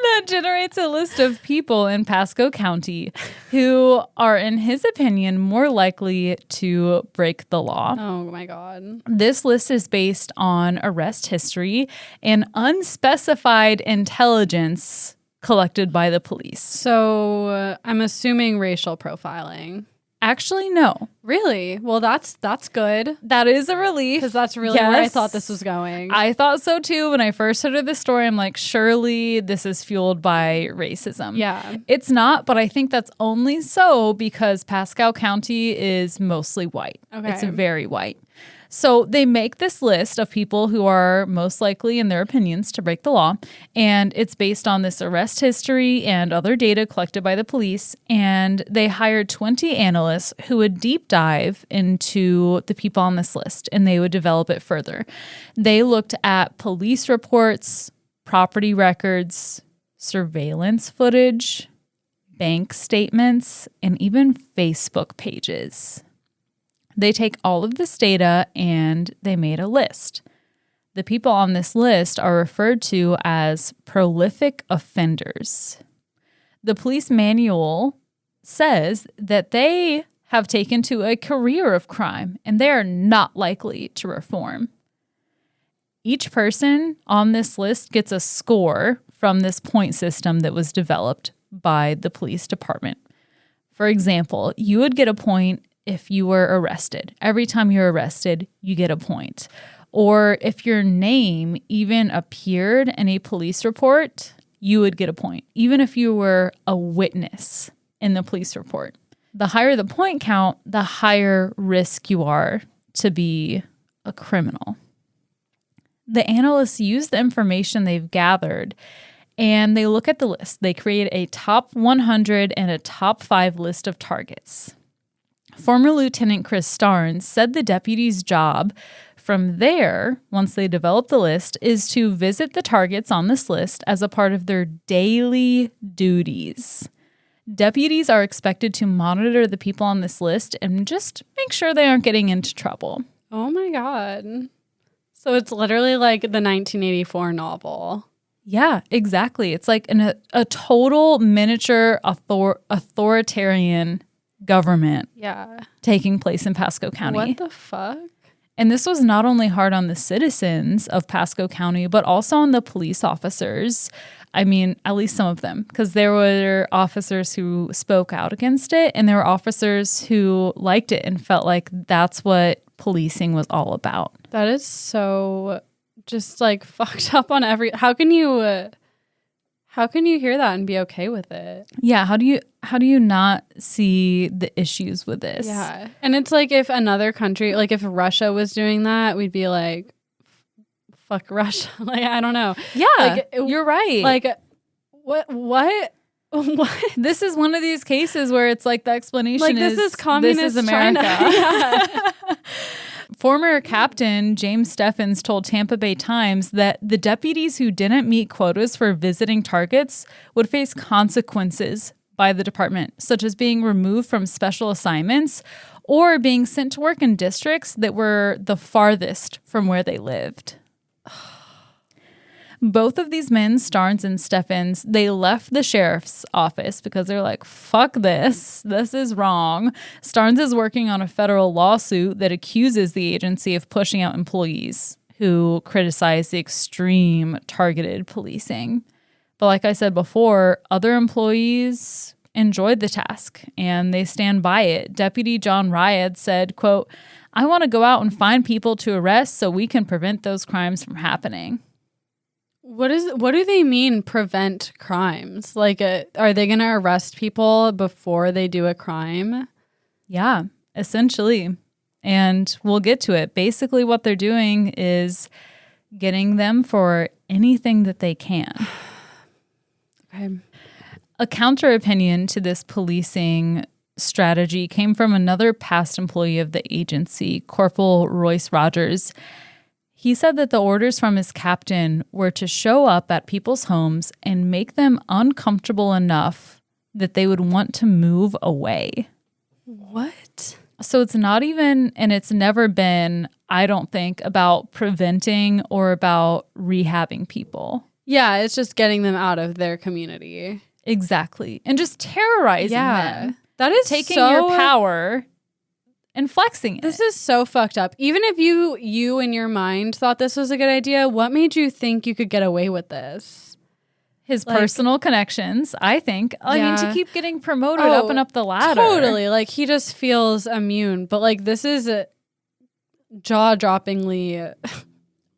that generates a list of people in Pasco County who are, in his opinion, more likely to break the law. Oh my God. This list is based on arrest history and unspecified intelligence collected by the police. So I'm assuming racial profiling. Actually, no. Really? Well, that's good. That is a relief. Because that's really where I thought this was going. I thought so too. When I first heard of this story, I'm like, surely this is fueled by racism. Yeah. It's not, but I think that's only so because Pasco County is mostly white. Okay. It's very white. So they make this list of people who are most likely, in their opinions, to break the law. And it's based on this arrest history and other data collected by the police. And they hired 20 analysts who would deep dive into the people on this list and they would develop it further. They looked at police reports, property records, surveillance footage, bank statements, and even Facebook pages. They take all of this data and they made a list. The people on this list are referred to as prolific offenders. The police manual says that they have taken to a career of crime and they are not likely to reform. Each person on this list gets a score from this point system that was developed by the police department. For example, you would get a point if you were arrested. Every time you're arrested, you get a point. Or if your name even appeared in a police report, you would get a point, even if you were a witness in the police report. The higher the point count, the higher risk you are to be a criminal. The analysts use the information they've gathered and they look at the list. They create a top 100 and a top 5 list of targets. Former Lieutenant Chris Starnes said the deputy's job from there, once they develop the list, is to visit the targets on this list as a part of their daily duties. Deputies are expected to monitor the people on this list and just make sure they aren't getting into trouble. Oh my God. So it's literally like the 1984 novel. Yeah, exactly. It's like a total miniature authoritarian government taking place in Pasco County. What the fuck? And this was not only hard on the citizens of Pasco County, but also on the police officers. I mean, at least some of them, because there were officers who spoke out against it, and there were officers who liked it and felt like that's what policing was all about. That is so just like fucked up on every. How can you How can you hear that and be okay with it? Yeah, how do you not see the issues with this? Yeah. And it's like if another country, like if Russia was doing that, we'd be like, fuck Russia. Like, I don't know. Yeah, like, you're right. Like, what? This is one of these cases where it's like the explanation like, is this is communist this is America. China. Yeah. Former captain James Steffens told Tampa Bay Times that the deputies who didn't meet quotas for visiting targets would face consequences by the department, such as being removed from special assignments or being sent to work in districts that were the farthest from where they lived. Both of these men, Starnes and Steffens, they left the sheriff's office because they're like, fuck this. This is wrong. Starnes is working on a federal lawsuit that accuses the agency of pushing out employees who criticize the extreme targeted policing. But like I said before, other employees enjoyed the task and they stand by it. Deputy John Ryad said, quote, "I want to go out and find people to arrest so we can prevent those crimes from happening." What do they mean prevent crimes? Like, are they going to arrest people before they do a crime? Yeah, essentially. And we'll get to it. Basically, what they're doing is getting them for anything that they can. Okay. A counter opinion to this policing strategy came from another past employee of the agency, Corporal Royce Rogers. He said that the orders from his captain were to show up at people's homes and make them uncomfortable enough that they would want to move away. What? So it's not even, and it's never been, I don't think, about preventing or about rehabbing people. Yeah, it's just getting them out of their community. Exactly. And just terrorizing them. That is taking your power and flexing it. This is so fucked up. Even if you in your mind thought this was a good idea, what made you think you could get away with this? His personal connections, I think. I mean, to keep getting promoted up and up the ladder. Totally. Like, he just feels immune. But, like, this is jaw-droppingly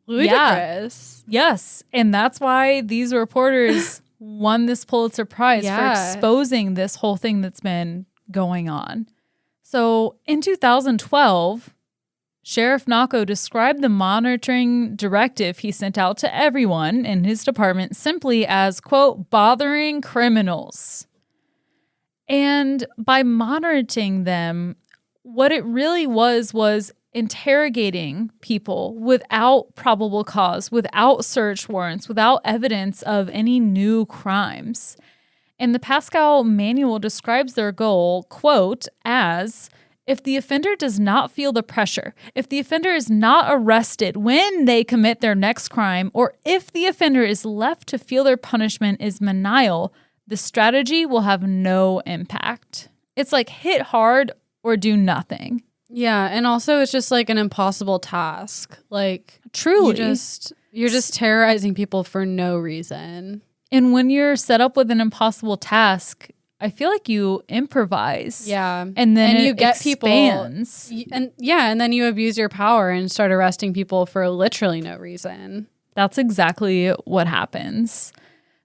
ludicrous. Yeah. Yes. And that's why these reporters won this Pulitzer Prize for exposing this whole thing that's been going on. So in 2012, Sheriff Nacco described the monitoring directive he sent out to everyone in his department simply as, quote, bothering criminals. And by monitoring them, what it really was interrogating people without probable cause, without search warrants, without evidence of any new crimes. And the Pascal manual describes their goal, quote, as if the offender does not feel the pressure, if the offender is not arrested when they commit their next crime, or if the offender is left to feel their punishment is menial, the strategy will have no impact. It's like hit hard or do nothing. Yeah, and also it's just like an impossible task. Like, truly. You're just terrorizing people for no reason. And when you're set up with an impossible task, I feel like you improvise. Yeah. And then you get expands. people. And then you abuse your power and start arresting people for literally no reason. That's exactly what happens.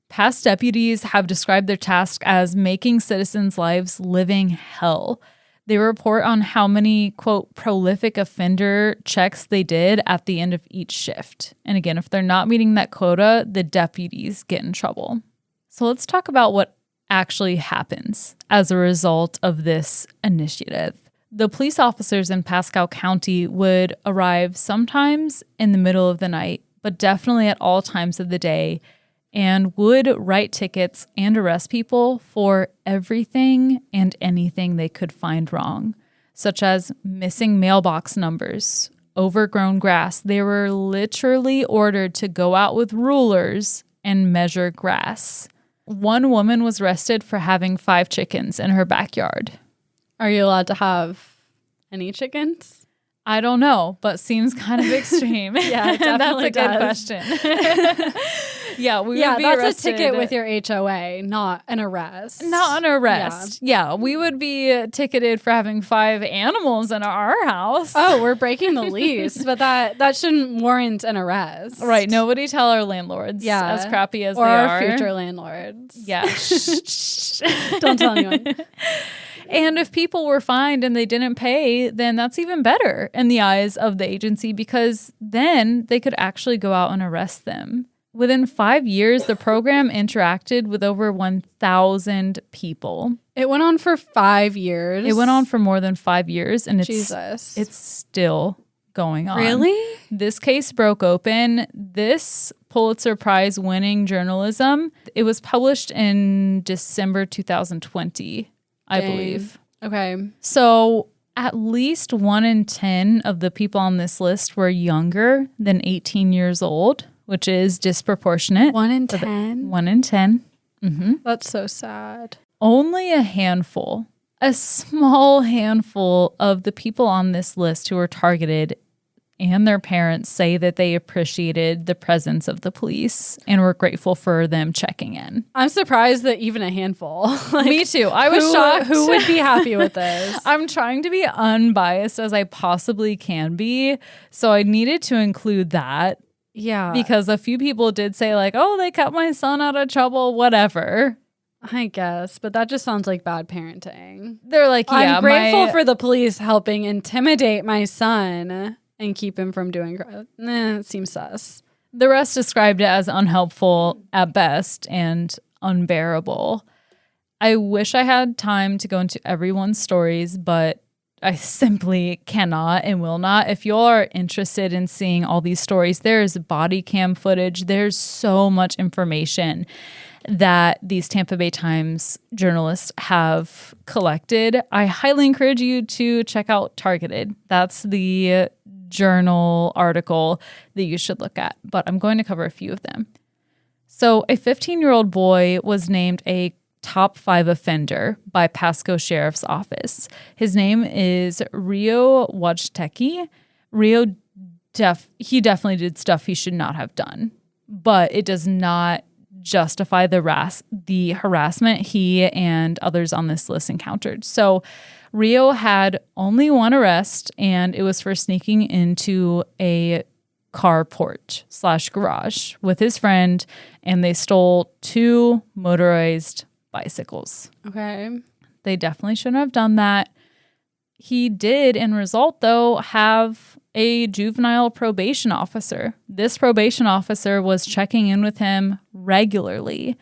Past deputies have described their task as making citizens' lives living hell. They report on how many, quote, prolific offender checks they did at the end of each shift. And again, if they're not meeting that quota, the deputies get in trouble. So let's talk about what actually happens as a result of this initiative. The police officers in Pasco County would arrive sometimes in the middle of the night, but definitely at all times of the day, and would write tickets and arrest people for everything and anything they could find wrong, such as missing mailbox numbers, overgrown grass. They were literally ordered to go out with rulers and measure grass. One woman was arrested for having 5 chickens in her backyard. Are you allowed to have any chickens? I don't know, but seems kind of extreme. Yeah, it definitely That's a good question. Yeah, we would be that's arrested. a ticket with your HOA, not an arrest. Not an arrest. Yeah, we would be ticketed for having 5 animals in our house. Oh, we're breaking the lease, but that shouldn't warrant an arrest. Right. Nobody tell our landlords, as crappy as or they our are. future landlords. Yeah. Don't tell anyone. And if people were fined and they didn't pay, then that's even better in the eyes of the agency, because then they could actually go out and arrest them. Within 5 years, the program interacted with over 1,000 people. It went on for 5 years. It went on for more than 5 years, and Jesus. it's still going on. Really? This case broke open. This Pulitzer Prize winning journalism, it was published in December 2020, I believe. Okay. So at least 1 in 10 of the people on this list were younger than 18 years old, which is disproportionate. 1 in 10? 1 in 10. That's so sad. Only a handful, a small handful of the people on this list who were targeted and their parents say that they appreciated the presence of the police and were grateful for them checking in. I'm surprised that even a handful. Me too. I was shocked. Who would be happy with this? I'm trying to be unbiased as I possibly can be. So I needed to include that. Yeah. Because a few people did say like, oh, they kept my son out of trouble, whatever. I guess, but that just sounds like bad parenting. They're like, yeah, I'm grateful for the police helping intimidate my son and keep him from doing it seems sus. The rest described it as unhelpful at best and unbearable. I wish I had time to go into everyone's stories, but I simply cannot and will not. If you all are interested in seeing all these stories, there's body cam footage. There's so much information that these Tampa Bay Times journalists have collected. I highly encourage you to check out Targeted. That's the journal article that you should look at, but I'm going to cover a few of them. So a 15-year-old boy was named a top 5 offender by Pasco Sheriff's Office. His name is Rio Wojtecki. He definitely did stuff he should not have done, but it does not justify the harassment he and others on this list encountered. So Rio had only 1 arrest, and it was for sneaking into a carport / garage with his friend, and they stole 2 motorized bicycles. Okay. They definitely shouldn't have done that. He did, in result, though, have a juvenile probation officer. This probation officer was checking in with him regularly,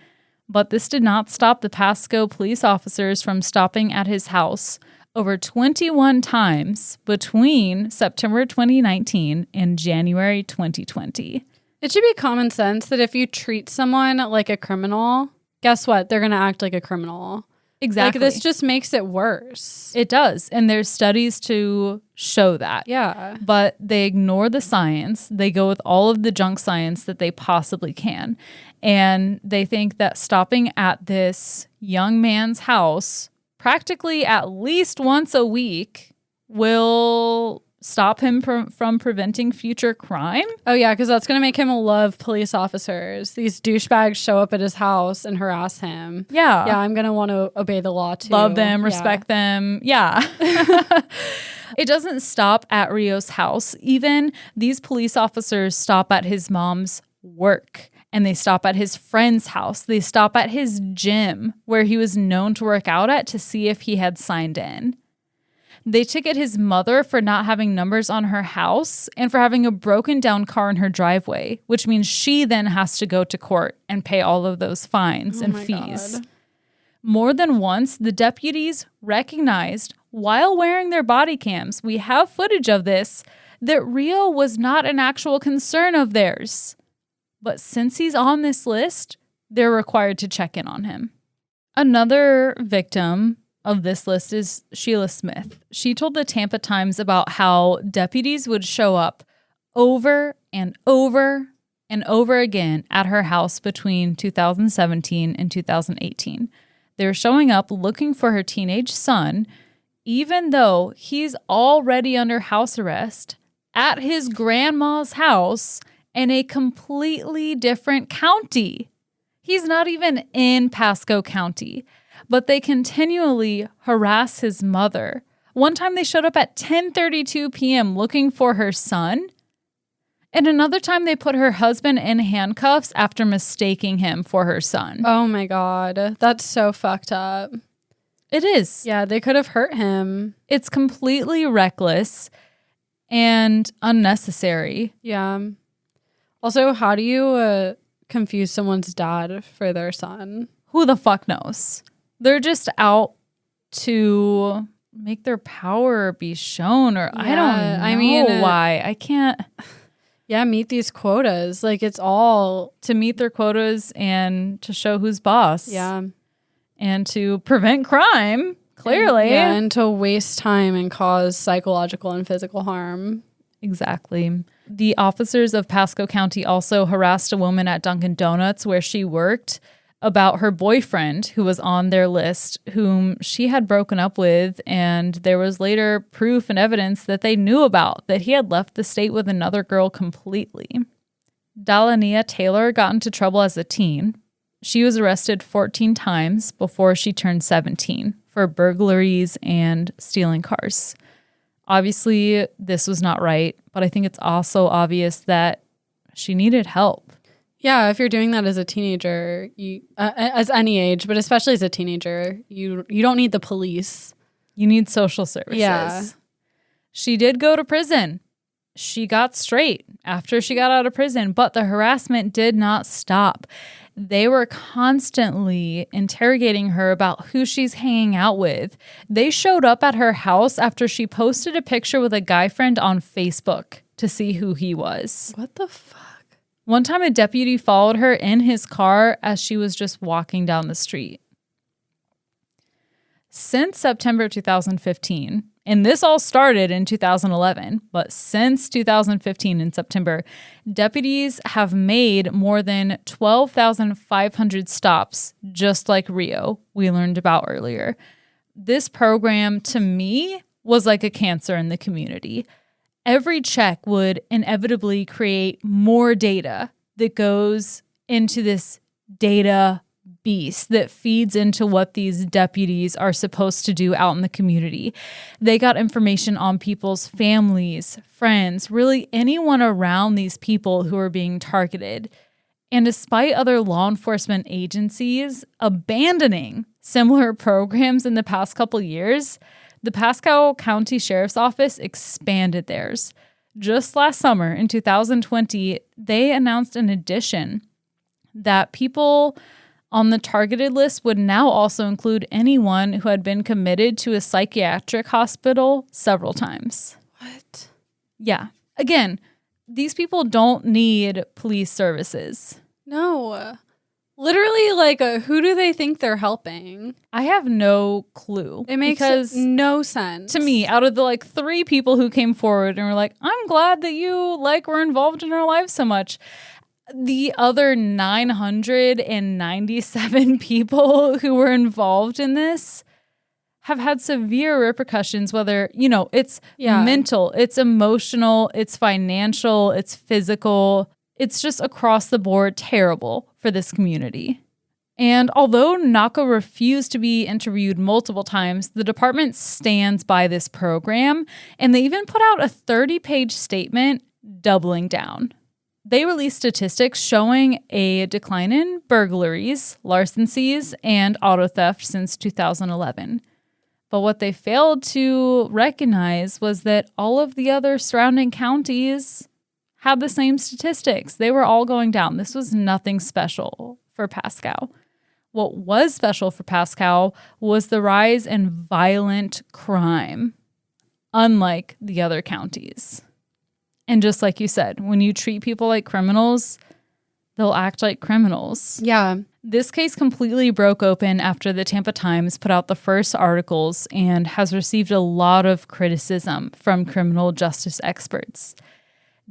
but this did not stop the Pasco police officers from stopping at his house over 21 times between September 2019 and January 2020. It should be common sense that if you treat someone like a criminal, guess what? They're going to act like a criminal. Exactly. Like, this just makes it worse. It does. And there's studies to show that. Yeah. But they ignore the science. They go with all of the junk science that they possibly can. And they think that stopping at this young man's house practically at least once a week will stop him from preventing future crime. Oh, yeah, because that's going to make him love police officers. These douchebags show up at his house and harass him. Yeah. Yeah, I'm going to want to obey the law, too. Love them, respect them. Yeah. It doesn't stop at Rio's house. Even these police officers stop at his mom's work, and they stop at his friend's house. They stop at his gym, where he was known to work out at, to see if he had signed in. They ticket his mother for not having numbers on her house and for having a broken down car in her driveway, which means she then has to go to court and pay all of those fines and fees. God. More than once, the deputies recognized while wearing their body cams, we have footage of this, that Rio was not an actual concern of theirs. But since he's on this list, they're required to check in on him. Another victim of this list is Sheila Smith. She told the Tampa Times about how deputies would show up over and over and over again at her house between 2017 and 2018. They were showing up looking for her teenage son, even though he's already under house arrest at his grandma's house in a completely different county. He's not even in Pasco County, but they continually harass his mother. One time they showed up at 10:32 p.m. looking for her son. And another time they put her husband in handcuffs after mistaking him for her son. Oh my God. That's so fucked up. It is. Yeah, they could have hurt him. It's completely reckless and unnecessary. Yeah. Also, how do you confuse someone's dad for their son? Who the fuck knows? They're just out to make their power be shown, or I don't know. I mean, why. I can't. Yeah, meet these quotas. Like, it's all To meet their quotas and to show who's boss. yeah. And to prevent crime, clearly. Yeah, and to waste time and cause psychological and physical harm. Exactly. The officers of Pasco County also harassed a woman at Dunkin' Donuts where she worked about her boyfriend who was on their list, whom she had broken up with, and there was later proof and evidence that they knew about, that he had left the state with another girl completely. Dalania Taylor got into trouble as a teen. She was arrested 14 times before she turned 17 for burglaries and stealing cars. Obviously, this was not right, but I think it's also obvious that she needed help. Yeah, if you're doing that as a teenager, you as any age, but especially as a teenager, you don't need the police. You need social services. Yeah. She did go to prison. She got straight after she got out of prison, but the harassment did not stop. They were constantly interrogating her about who she's hanging out with. They showed up at her house after she posted a picture with a guy friend on Facebook to see who he was. What the fuck? One time a deputy followed her in his car as she was just walking down the street. Since September 2015, and this all started in 2011, but since 2015 in September, deputies have made more than 12,500 stops, just like Rio, we learned about earlier. This program, to me, was like a cancer in the community. Every check would inevitably create more data that goes into this data beast that feeds into what these deputies are supposed to do out in the community. They got information on people's families, friends, really anyone around these people who are being targeted. And despite other law enforcement agencies abandoning similar programs in the past couple years, the Pasco County Sheriff's Office expanded theirs. Just last summer, in 2020, they announced an addition that people on the targeted list would now also include anyone who had been committed to a psychiatric hospital several times. What? Yeah. Again, these people don't need police services. No. Literally, like, who do they think they're helping? I have no clue. It makes no sense. To me, out of the 3 people who came forward and were like, I'm glad that you were involved in our lives so much. The other 997 people who were involved in this have had severe repercussions, whether, it's mental, it's emotional, it's financial, it's physical. It's just across the board terrible for this community. And although Naka refused to be interviewed multiple times, the department stands by this program, and they even put out a 30-page statement doubling down. They released statistics showing a decline in burglaries, larcensies, and auto theft since 2011. But what they failed to recognize was that all of the other surrounding counties had the same statistics. They were all going down. This was nothing special for Pasco. What was special for Pasco was the rise in violent crime, unlike the other counties. And just like you said, when you treat people like criminals, they'll act like criminals. Yeah. This case completely broke open after the Tampa Times put out the first articles and has received a lot of criticism from criminal justice experts.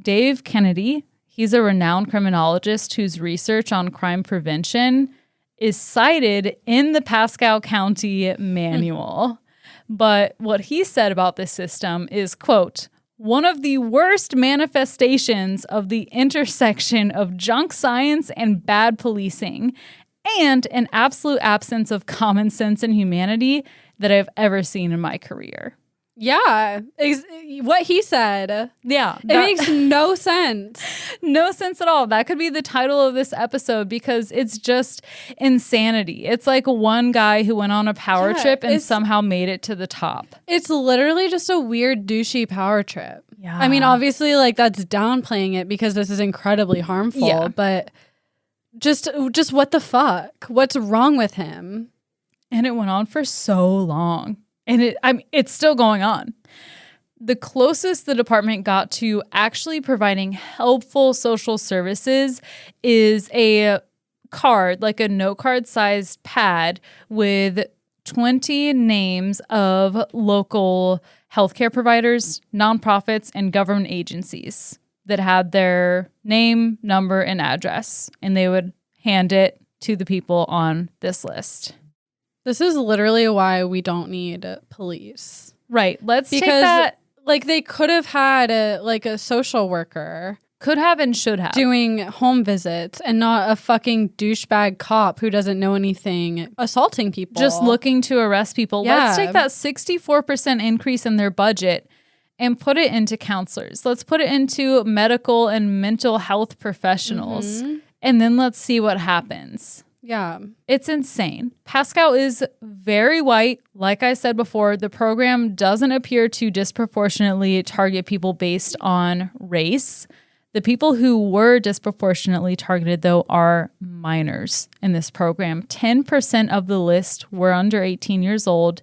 Dave Kennedy, he's a renowned criminologist whose research on crime prevention is cited in the Pasco County manual. But what he said about this system is, quote, one of the worst manifestations of the intersection of junk science and bad policing, and an absolute absence of common sense and humanity that I've ever seen in my career. Yeah, what he said. Yeah. It makes no sense. No sense at all. That could be the title of this episode because it's just insanity. It's like one guy who went on a power trip and somehow made it to the top. It's literally just a weird douchey power trip. Yeah. I mean, obviously, like that's downplaying it because this is incredibly harmful, but just what the fuck? What's wrong with him? And it went on for so long. And it's still going on. The closest the department got to actually providing helpful social services is a card, like a note card sized pad with 20 names of local healthcare providers, nonprofits, and government agencies that had their name, number, and address. And they would hand it to the people on this list. This is literally why we don't need police. Right. Let's take that. Like they could have had a social worker. Could have and should have. Doing home visits and not a fucking douchebag cop who doesn't know anything assaulting people. Just looking to arrest people. Yeah. Let's take that 64% increase in their budget and put it into counselors. Let's put it into medical and mental health professionals. Mm-hmm. And then let's see what happens. Yeah. It's insane. Pasco is very white. Like I said before, the program doesn't appear to disproportionately target people based on race. The people who were disproportionately targeted, though, are minors in this program. 10% of the list were under 18 years old.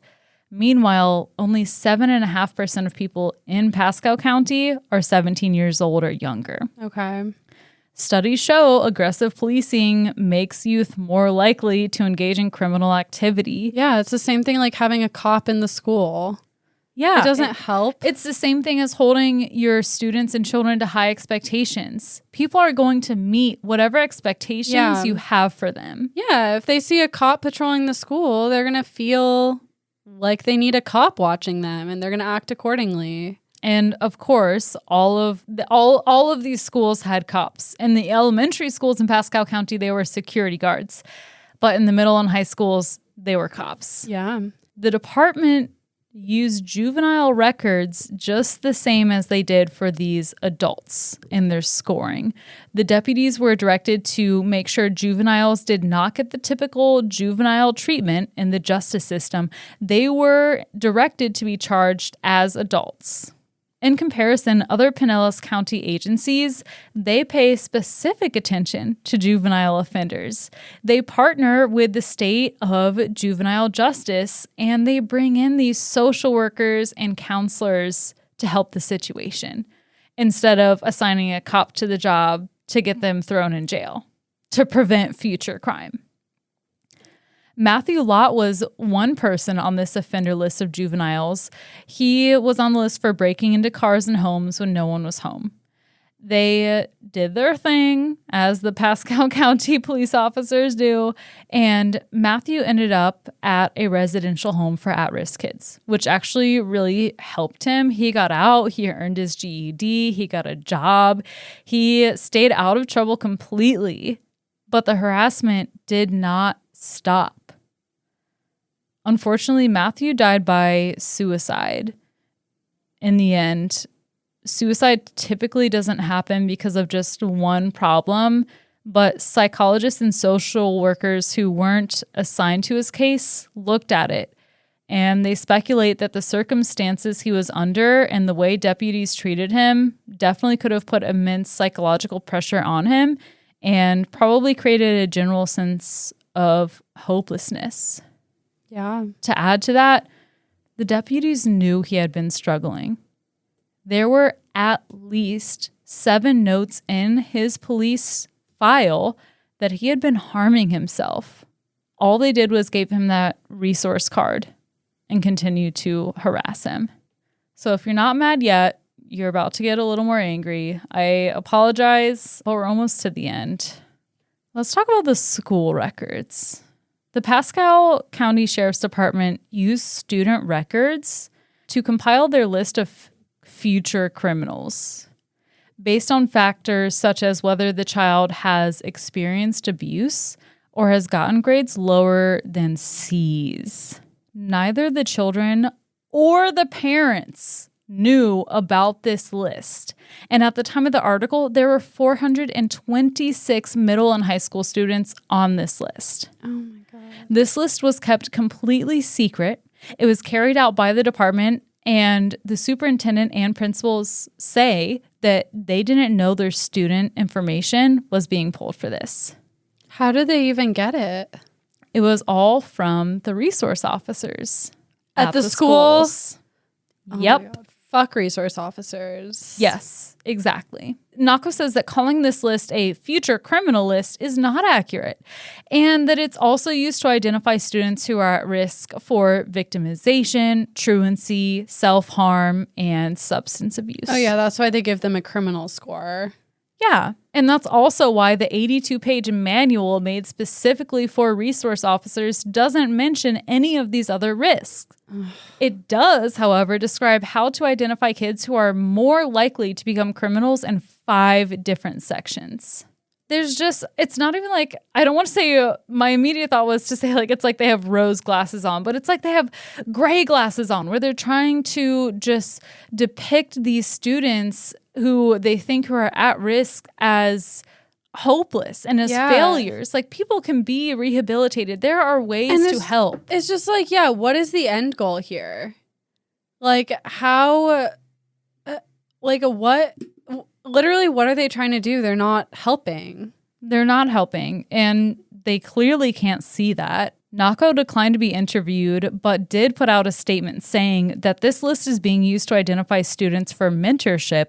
Meanwhile, only 7.5% of people in Pasco County are 17 years old or younger. Okay. Studies show aggressive policing makes youth more likely to engage in criminal activity. Yeah, it's the same thing like having a cop in the school. Yeah. It doesn't help. It's the same thing as holding your students and children to high expectations. People are going to meet whatever expectations you have for them. Yeah, if they see a cop patrolling the school, they're going to feel like they need a cop watching them and they're going to act accordingly. And of course, all of these schools had cops. In the elementary schools in Pasco County, they were security guards. But in the middle and high schools, they were cops. Yeah. The department used juvenile records just the same as they did for these adults in their scoring. The deputies were directed to make sure juveniles did not get the typical juvenile treatment in the justice system. They were directed to be charged as adults. In comparison, other Pinellas County agencies, they pay specific attention to juvenile offenders. They partner with the state of juvenile justice, and they bring in these social workers and counselors to help the situation, instead of assigning a cop to the job to get them thrown in jail to prevent future crime. Matthew Lott was one person on this offender list of juveniles. He was on the list for breaking into cars and homes when no one was home. They did their thing, as the Pasco County police officers do, and Matthew ended up at a residential home for at-risk kids, which actually really helped him. He got out, he earned his GED, he got a job, he stayed out of trouble completely, but the harassment did not stop. Unfortunately, Matthew died by suicide. In the end, suicide typically doesn't happen because of just one problem, but psychologists and social workers who weren't assigned to his case looked at it, and they speculate that the circumstances he was under and the way deputies treated him definitely could have put immense psychological pressure on him and probably created a general sense of hopelessness. Yeah. To add to that, the deputies knew he had been struggling. There were at least 7 notes in his police file that he had been harming himself. All they did was gave him that resource card and continued to harass him. So if you're not mad yet, you're about to get a little more angry. I apologize, but we're almost to the end. Let's talk about the school records. The Pasco County Sheriff's Department used student records to compile their list of future criminals based on factors such as whether the child has experienced abuse or has gotten grades lower than C's. Neither the children or the parents knew about this list. And at the time of the article, there were 426 middle and high school students on this list. Oh my God. This list was kept completely secret. It was carried out by the department, and the superintendent and principals say that they didn't know their student information was being pulled for this. How did they even get it? It was all from the resource officers At the school? schools. Oh my Yep. God. Fuck resource officers. Yes, exactly. Nako says that calling this list a future criminal list is not accurate, and that it's also used to identify students who are at risk for victimization, truancy, self-harm, and substance abuse. Oh yeah, that's why they give them a criminal score. Yeah, and that's also why the 82-page manual made specifically for resource officers doesn't mention any of these other risks. It does, however, describe how to identify kids who are more likely to become criminals in 5 different sections. There's just, it's not even like, I don't want to say, my immediate thought was to say like, it's like they have rose glasses on, but it's like they have gray glasses on where they're trying to just depict these students who they think who are at risk as hopeless and as failures. Like, people can be rehabilitated. There are ways to help. It's just like, yeah, what is the end goal here? Like, how, what, literally, what are they trying to do? They're not helping. They're not helping, and they clearly can't see that. Nako declined to be interviewed, but did put out a statement saying that this list is being used to identify students for mentorship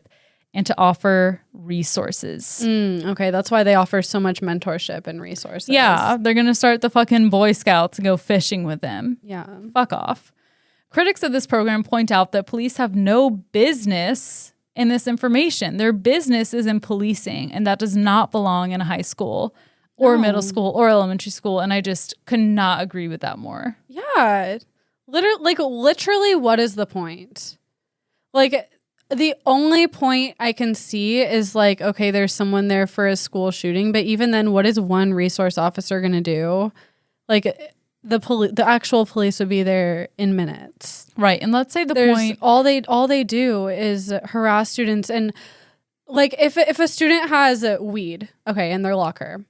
and to offer resources. Okay, that's why they offer so much mentorship and resources. Yeah, they're going to start the fucking Boy Scouts and go fishing with them. Yeah. Fuck off. Critics of this program point out that police have no business in this information. Their business is in policing, and that does not belong in a high school or middle school or elementary school. And I just could not agree with that more. Yeah. Literally, what is the point? Like, the only point I can see is like, okay, there's someone there for a school shooting, but even then, what is one resource officer going to do? Like, the actual police would be there in minutes. Right. And let's say point, all they do is harass students. And like, if a student has weed, okay, in their locker,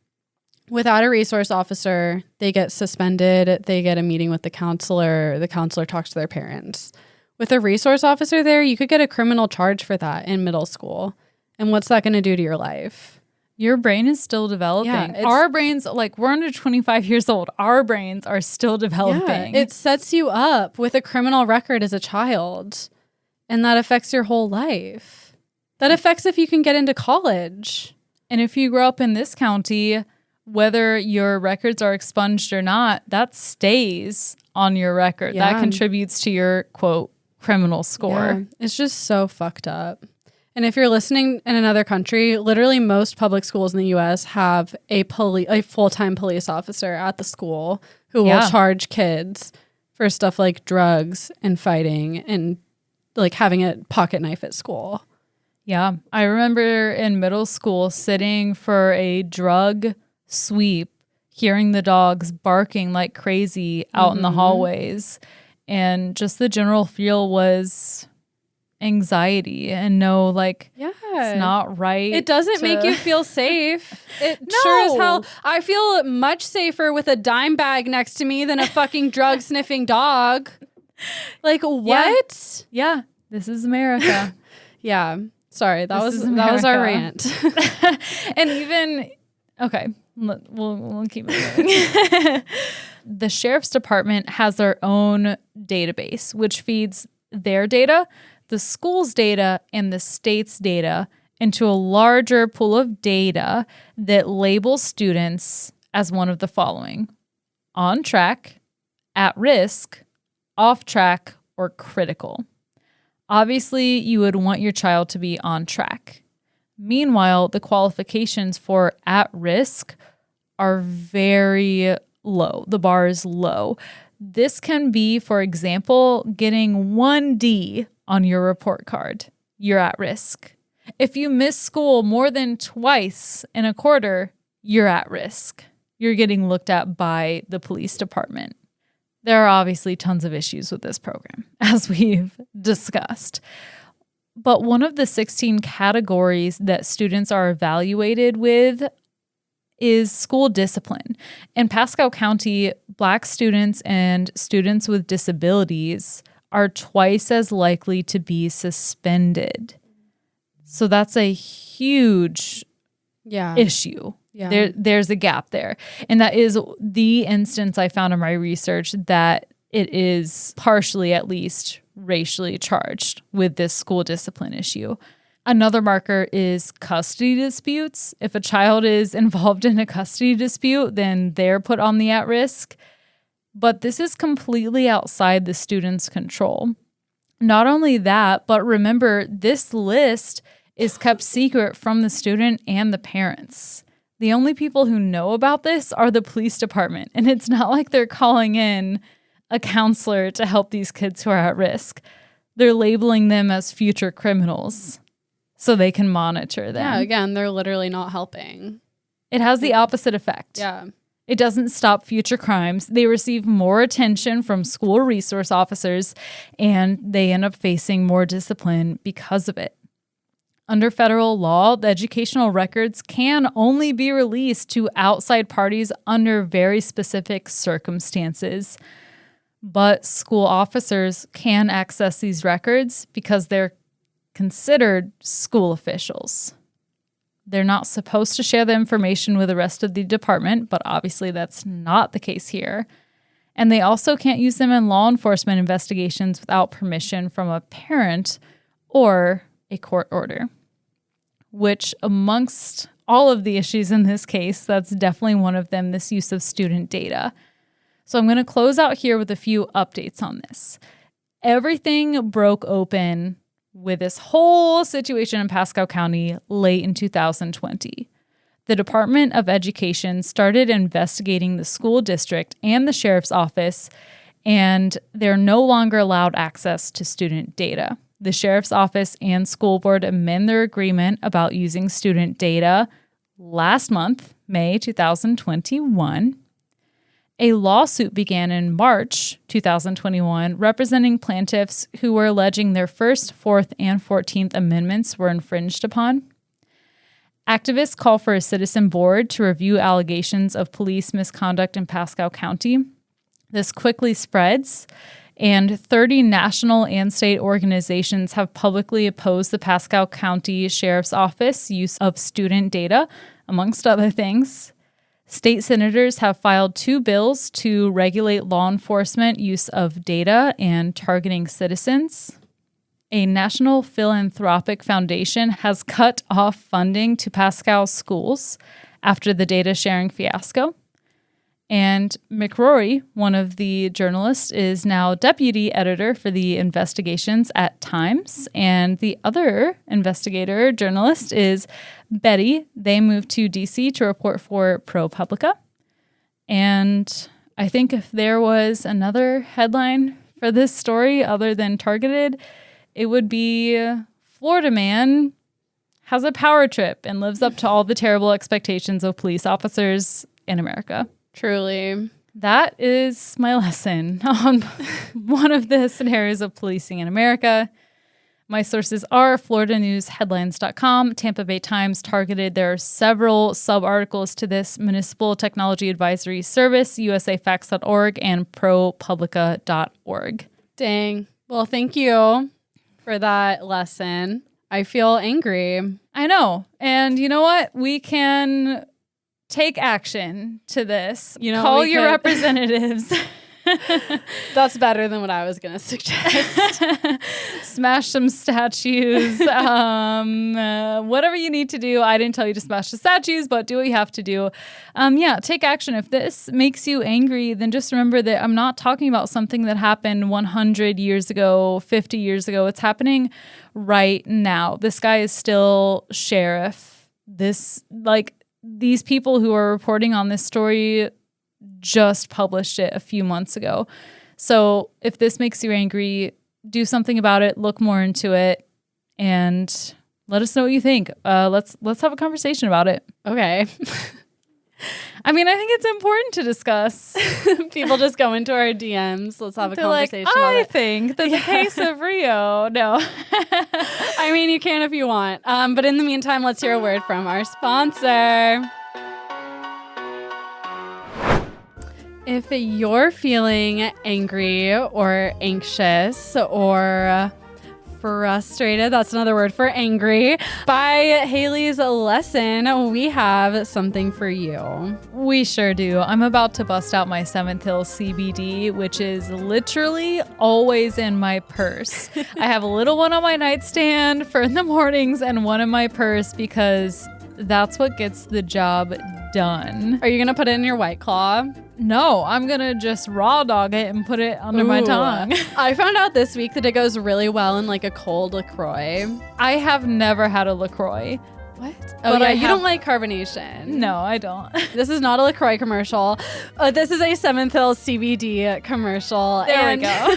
without a resource officer, they get suspended. They get a meeting with the counselor. The counselor talks to their parents. With a resource officer there, you could get a criminal charge for that in middle school. And what's that going to do to your life? Your brain is still developing. Yeah, our brains, like, we're under 25 years old. Our brains are still developing. Yeah, it sets you up with a criminal record as a child. And that affects your whole life. That affects if you can get into college. And if you grow up in this county, whether your records are expunged or not, that stays on your record. Yeah. That contributes to your, quote, criminal score. Yeah, it's just so fucked up. And if you're listening in another country, literally most public schools in the U.S. have a full-time police officer at the school who will charge kids for stuff like drugs and fighting and like having a pocket knife at school. Yeah. I remember in middle school sitting for a drug sweep, hearing the dogs barking like crazy out in the hallways. And just the general feel was anxiety and it's not right. It doesn't make you feel safe. It sure as hell. I feel much safer with a dime bag next to me than a fucking drug sniffing dog. Like, what? Yeah. This is America. Yeah. Sorry, that was our rant. And even okay, we'll keep it moving. The sheriff's department has their own database, which feeds their data, the school's data, and the state's data into a larger pool of data that labels students as one of the following: on track, at risk, off track, or critical. Obviously, you would want your child to be on track. Meanwhile, the qualifications for at risk are very low. The bar is low. This can be, for example, getting 1D on your report card. You're at risk. If you miss school more than twice in a quarter, you're at risk. You're getting looked at by the police department. There are obviously tons of issues with this program, as we've discussed. But one of the 16 categories that students are evaluated with is school discipline. In Pasco County, Black students and students with disabilities are twice as likely to be suspended. So that's a huge issue. Yeah. There's a gap there. And that is the instance I found in my research that it is partially, at least, racially charged with this school discipline issue. Another marker is custody disputes. If a child is involved in a custody dispute, then they're put on the at-risk. But this is completely outside the student's control. Not only that, but remember, this list is kept secret from the student and the parents. The only people who know about this are the police department, and it's not like they're calling in a counselor to help these kids who are at risk. They're labeling them as future criminals so they can monitor them. Yeah, again, they're literally not helping. It has the opposite effect. Yeah. It doesn't stop future crimes. They receive more attention from school resource officers, and they end up facing more discipline because of it. Under federal law, the educational records can only be released to outside parties under very specific circumstances. But school officers can access these records because they're considered school officials. They're not supposed to share the information with the rest of the department, but obviously that's not the case here. And they also can't use them in law enforcement investigations without permission from a parent or a court order, which amongst all of the issues in this case, that's definitely one of them, this use of student data. So I'm going to close out here with a few updates on this. Everything broke open with this whole situation in Pasco County late in 2020. The Department of Education started investigating the school district and the sheriff's office, and they're no longer allowed access to student data. The sheriff's office and school board amend their agreement about using student data last month, May 2021. A lawsuit began in March 2021 representing plaintiffs who were alleging their First, Fourth, and 14th Amendments were infringed upon. Activists call for a citizen board to review allegations of police misconduct in Pasco County. This quickly spreads, and 30 national and state organizations have publicly opposed the Pasco County Sheriff's Office use of student data, amongst other things. State senators have filed 2 bills to regulate law enforcement use of data and targeting citizens. A national philanthropic foundation has cut off funding to Pasco schools after the data sharing fiasco. And McRory, one of the journalists, is now deputy editor for the investigations at Times. And the other investigator journalist is Betty. They moved to D.C. to report for ProPublica. And I think if there was another headline for this story other than targeted, it would be Florida man has a power trip and lives up to all the terrible expectations of police officers in America. Truly. That is my lesson on one of the scenarios of policing in America. My sources are FloridaNewsHeadlines.com, Tampa Bay Times Targeted. There are several sub-articles to this, Municipal Technology Advisory Service, USAFacts.org, and ProPublica.org. Dang. Well, thank you for that lesson. I feel angry. I know. And you know what? We can take action to this. You know, call your representatives. That's better than what I was going to suggest. Smash some statues. Whatever you need to do. I didn't tell you to smash the statues, but do what you have to do. Take action. If this makes you angry, then just remember that I'm not talking about something that happened 100 years ago, 50 years ago. It's happening right now. This guy is still sheriff. These people who are reporting on this story just published it a few months ago. So if this makes you angry, do something about it, look more into it, and let us know what you think. Let's have a conversation about it. Okay. I mean, I think it's important to discuss. People just go into our DMs. Let's have a conversation about I it. think that the case of Rio. No. I mean, you can if you want. But in the meantime, let's hear a word from our sponsor. If you're feeling angry or anxious or frustrated, that's another word for angry, by Haley's lesson, we have something for you. We sure do. I'm about to bust out my 7th Hill CBD, which is literally always in my purse. I have a little one on my nightstand for in the mornings and one in my purse because that's what gets the job done. Are you going to put it in your White Claw? No, I'm going to just raw dog it and put it under my tongue. I found out this week that it goes really well in like a cold LaCroix. I have never had a LaCroix. What? Oh, yeah, you don't like carbonation. No, I don't. This is not a LaCroix commercial. This is a 7th Hill CBD commercial. There we go.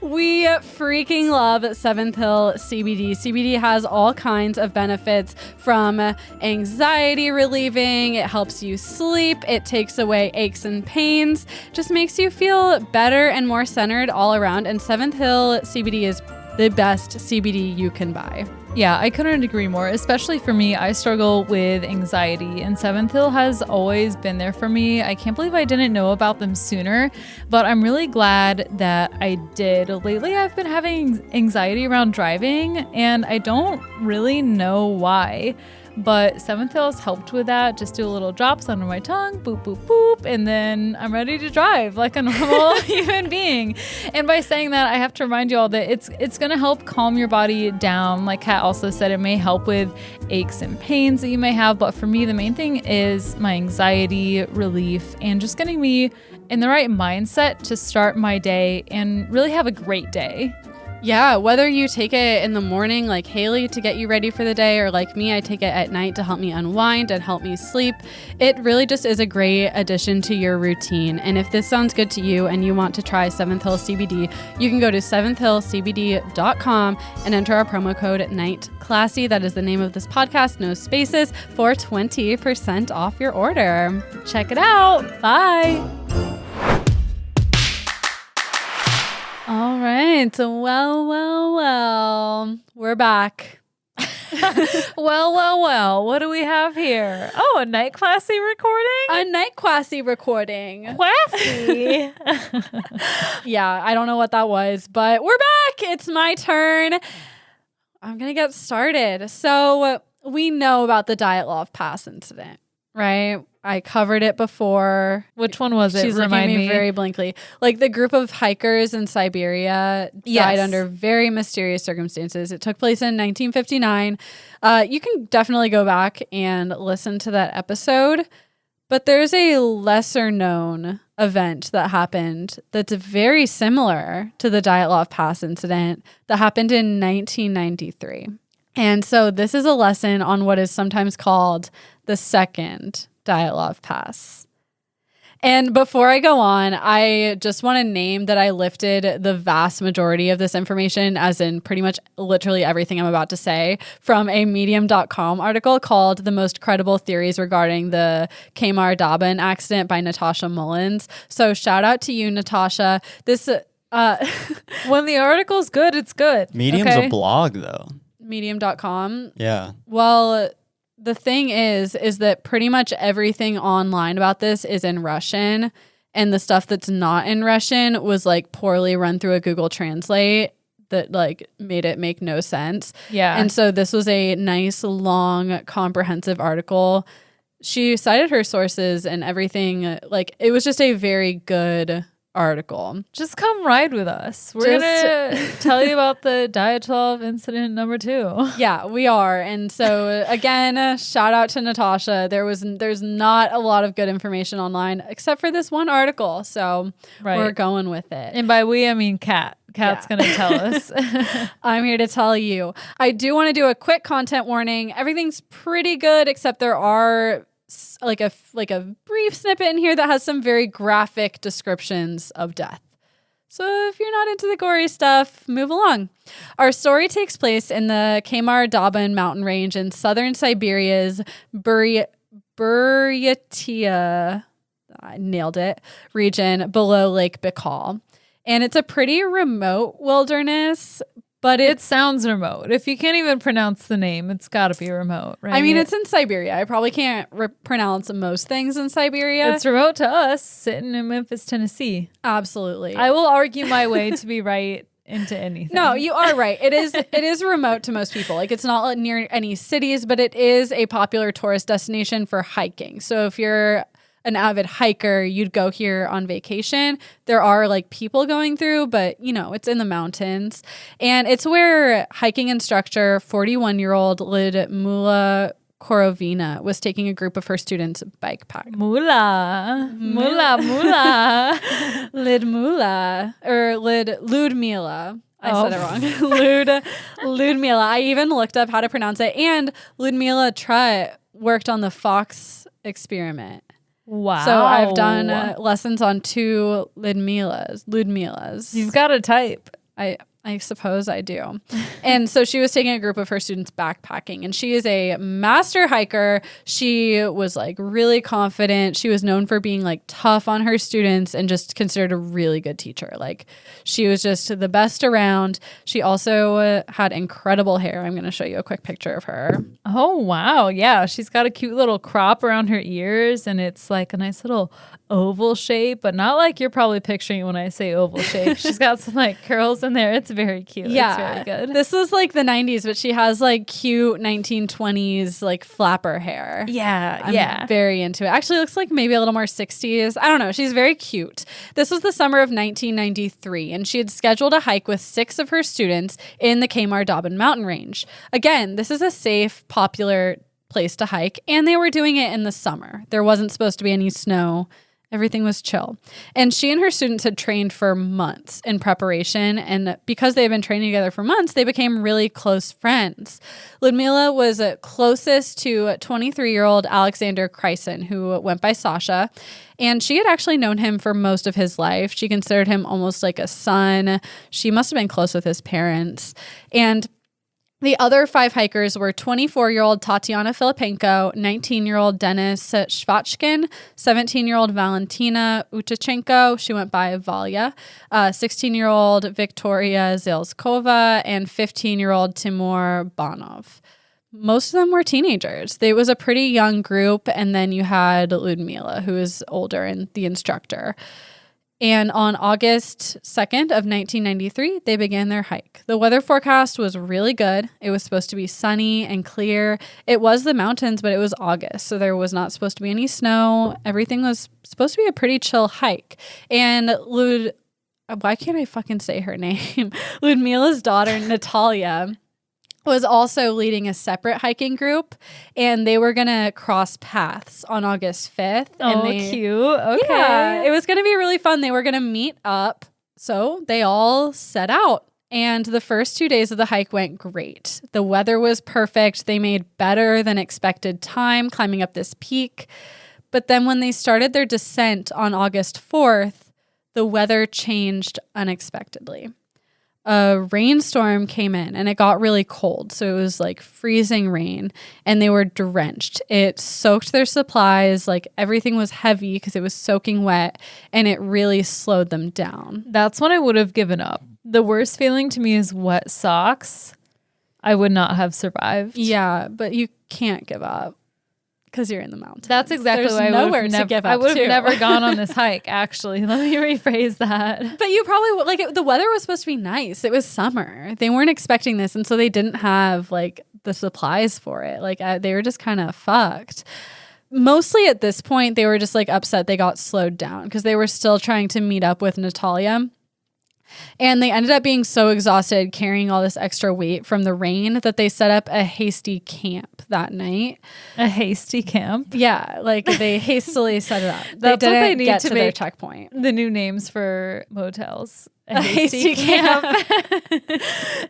We freaking love 7th Hill CBD. CBD has all kinds of benefits, from anxiety relieving, it helps you sleep, it takes away aches and pains, just makes you feel better and more centered all around. And 7th Hill CBD is the best CBD you can buy. Yeah, I couldn't agree more. Especially for me, I struggle with anxiety, and 7th Hill has always been there for me. I can't believe I didn't know about them sooner, but I'm really glad that I did. Lately, I've been having anxiety around driving, and I don't really know why. But 7th Hill has helped with that. Just do a little drops under my tongue, boop, boop, boop, and then I'm ready to drive like a normal human being. And by saying that, I have to remind you all that it's going to help calm your body down. Like Kat also said, it may help with aches and pains that you may have. But for me, the main thing is my anxiety relief and just getting me in the right mindset to start my day and really have a great day. Yeah, whether you take it in the morning like Haley to get you ready for the day, or like me, I take it at night to help me unwind and help me sleep, it really just is a great addition to your routine. And if this sounds good to you and you want to try 7th Hill CBD, you can go to 7thhillcbd.com and enter our promo code NIGHTClassy. That is the name of this podcast, no spaces, for 20% off your order. Check it out. Bye. All right. Well. We're back. Well. What do we have here? Oh, a Night Classy recording? A Night Classy recording. Classy. Yeah, I don't know what that was, but we're back. It's my turn. I'm going to get started. So we know about the Dyatlov Pass Incident, right? I covered it before. Which one was it? She's looking at me very blankly. Like the group of hikers in Siberia died under very mysterious circumstances. It took place in 1959. You can definitely go back and listen to that episode. But there's a lesser known event that happened that's very similar to the Dyatlov Pass Incident that happened in 1993. And so this is a lesson on what is sometimes called the second Dyatlov Pass. And before I go on, I just want to name that I lifted the vast majority of this information, as in pretty much literally everything I'm about to say, from a medium.com article called The Most Credible Theories Regarding the Khamar Daban Accident by Natasha Mullins. So shout out to you, Natasha. This when the article's good, it's good. Medium's a blog, though. Medium.com. Yeah. Well, the thing is that pretty much everything online about this is in Russian, and the stuff that's not in Russian was like poorly run through a Google Translate that like made it make no sense. Yeah. And so this was a nice, long, comprehensive article. She cited her sources and everything. Like, it was just a very good article. Just come ride with us. We're going to tell you about the Dyatlov incident number 2. Yeah, we are. And so again, shout out to Natasha. There's not a lot of good information online except for this one article. So we're going with it. And by we, I mean Kat. Kat's going to tell us. I'm here to tell you. I do want to do a quick content warning. Everything's pretty good except there are like a brief snippet in here that has some very graphic descriptions of death. So if you're not into the gory stuff, move along. Our story takes place in the Khamar Daban mountain range in southern Siberia's Buryatia, I nailed it, region below Lake Baikal. And it's a pretty remote wilderness, but It sounds remote. If you can't even pronounce the name, it's got to be remote, right? I mean, it's in Siberia. I probably can't pronounce most things in Siberia. It's remote to us sitting in Memphis, Tennessee. Absolutely. I will argue my way to be right into anything. No, you are right. It is remote to most people. Like, it's not near any cities, but it is a popular tourist destination for hiking. So if you're an avid hiker, you'd go here on vacation. There are like people going through, but it's in the mountains. And it's where hiking instructor 41-year-old Ludmila Korovina was taking a group of her students bikepack. Mula. Ludmila. I said it wrong. Ludmila. I even looked up how to pronounce it. And Ludmila Trutt worked on the Fox experiment. Wow. So I've done lessons on 2 Ludmilas. You've got to type. I suppose I do. And so she was taking a group of her students backpacking, and she is a master hiker. She was like really confident. She was known for being like tough on her students and just considered a really good teacher. Like, she was just the best around. She also had incredible hair. I'm going to show you a quick picture of her. Oh, wow. Yeah. She's got a cute little crop around her ears, and it's like a nice little oval shape, but not like you're probably picturing when I say oval shape. She's got some like curls in there. It's very cute. Yeah. It's very good. This was like the 90s, but she has like cute 1920s like flapper hair. Yeah. I'm very into it. Actually, looks like maybe a little more 60s. I don't know. She's very cute. This was the summer of 1993, and she had scheduled a hike with 6 of her students in the Khamar Daban mountain range. Again, this is a safe, popular place to hike, and they were doing it in the summer. There wasn't supposed to be any snow. Everything was chill. And she and her students had trained for months in preparation. And because they had been training together for months, they became really close friends. Ludmila was closest to 23-year-old Alexander Kryson, who went by Sasha. And she had actually known him for most of his life. She considered him almost like a son. She must have been close with his parents. And the other 5 hikers were 24-year-old Tatiana Filipenko, 19-year-old Denis Shvachkin, 17-year-old Valentina Utachenko, she went by Valya, 16-year-old Victoria Zilskova, and 15-year-old Timur Banov. Most of them were teenagers. It was a pretty young group, and then you had Ludmila, who is older, and the instructor. And on August 2nd of 1993, they began their hike. The weather forecast was really good. It was supposed to be sunny and clear. It was the mountains, but it was August, so there was not supposed to be any snow. Everything was supposed to be a pretty chill hike. And why can't I fucking say her name? Ludmila's daughter, Natalia, was also leading a separate hiking group, and they were going to cross paths on August 5th. Cute. Okay. Yeah, it was going to be really fun. They were going to meet up. So they all set out. And the first 2 days of the hike went great. The weather was perfect. They made better than expected time climbing up this peak. But then when they started their descent on August 4th, the weather changed unexpectedly. A rainstorm came in and it got really cold. So it was like freezing rain and they were drenched. It soaked their supplies. Like, everything was heavy because it was soaking wet, and it really slowed them down. That's when I would have given up. The worst feeling to me is wet socks. I would not have survived. Yeah, but you can't give up because you're in the mountains. That's exactly There's why nowhere to give up. I would have to. never gone on this hike, actually. Let me rephrase that. But you probably would. Like, the weather was supposed to be nice. It was summer. They weren't expecting this, and so they didn't have like the supplies for it. Like, they were just kind of fucked. Mostly at this point, they were just like upset they got slowed down because they were still trying to meet up with Natalia. And they ended up being so exhausted carrying all this extra weight from the rain that they set up a hasty camp that night. A hasty camp? Yeah, like they hastily set it up. That's they didn't what they need get to to their make checkpoint. The new names for motels. a hasty camp.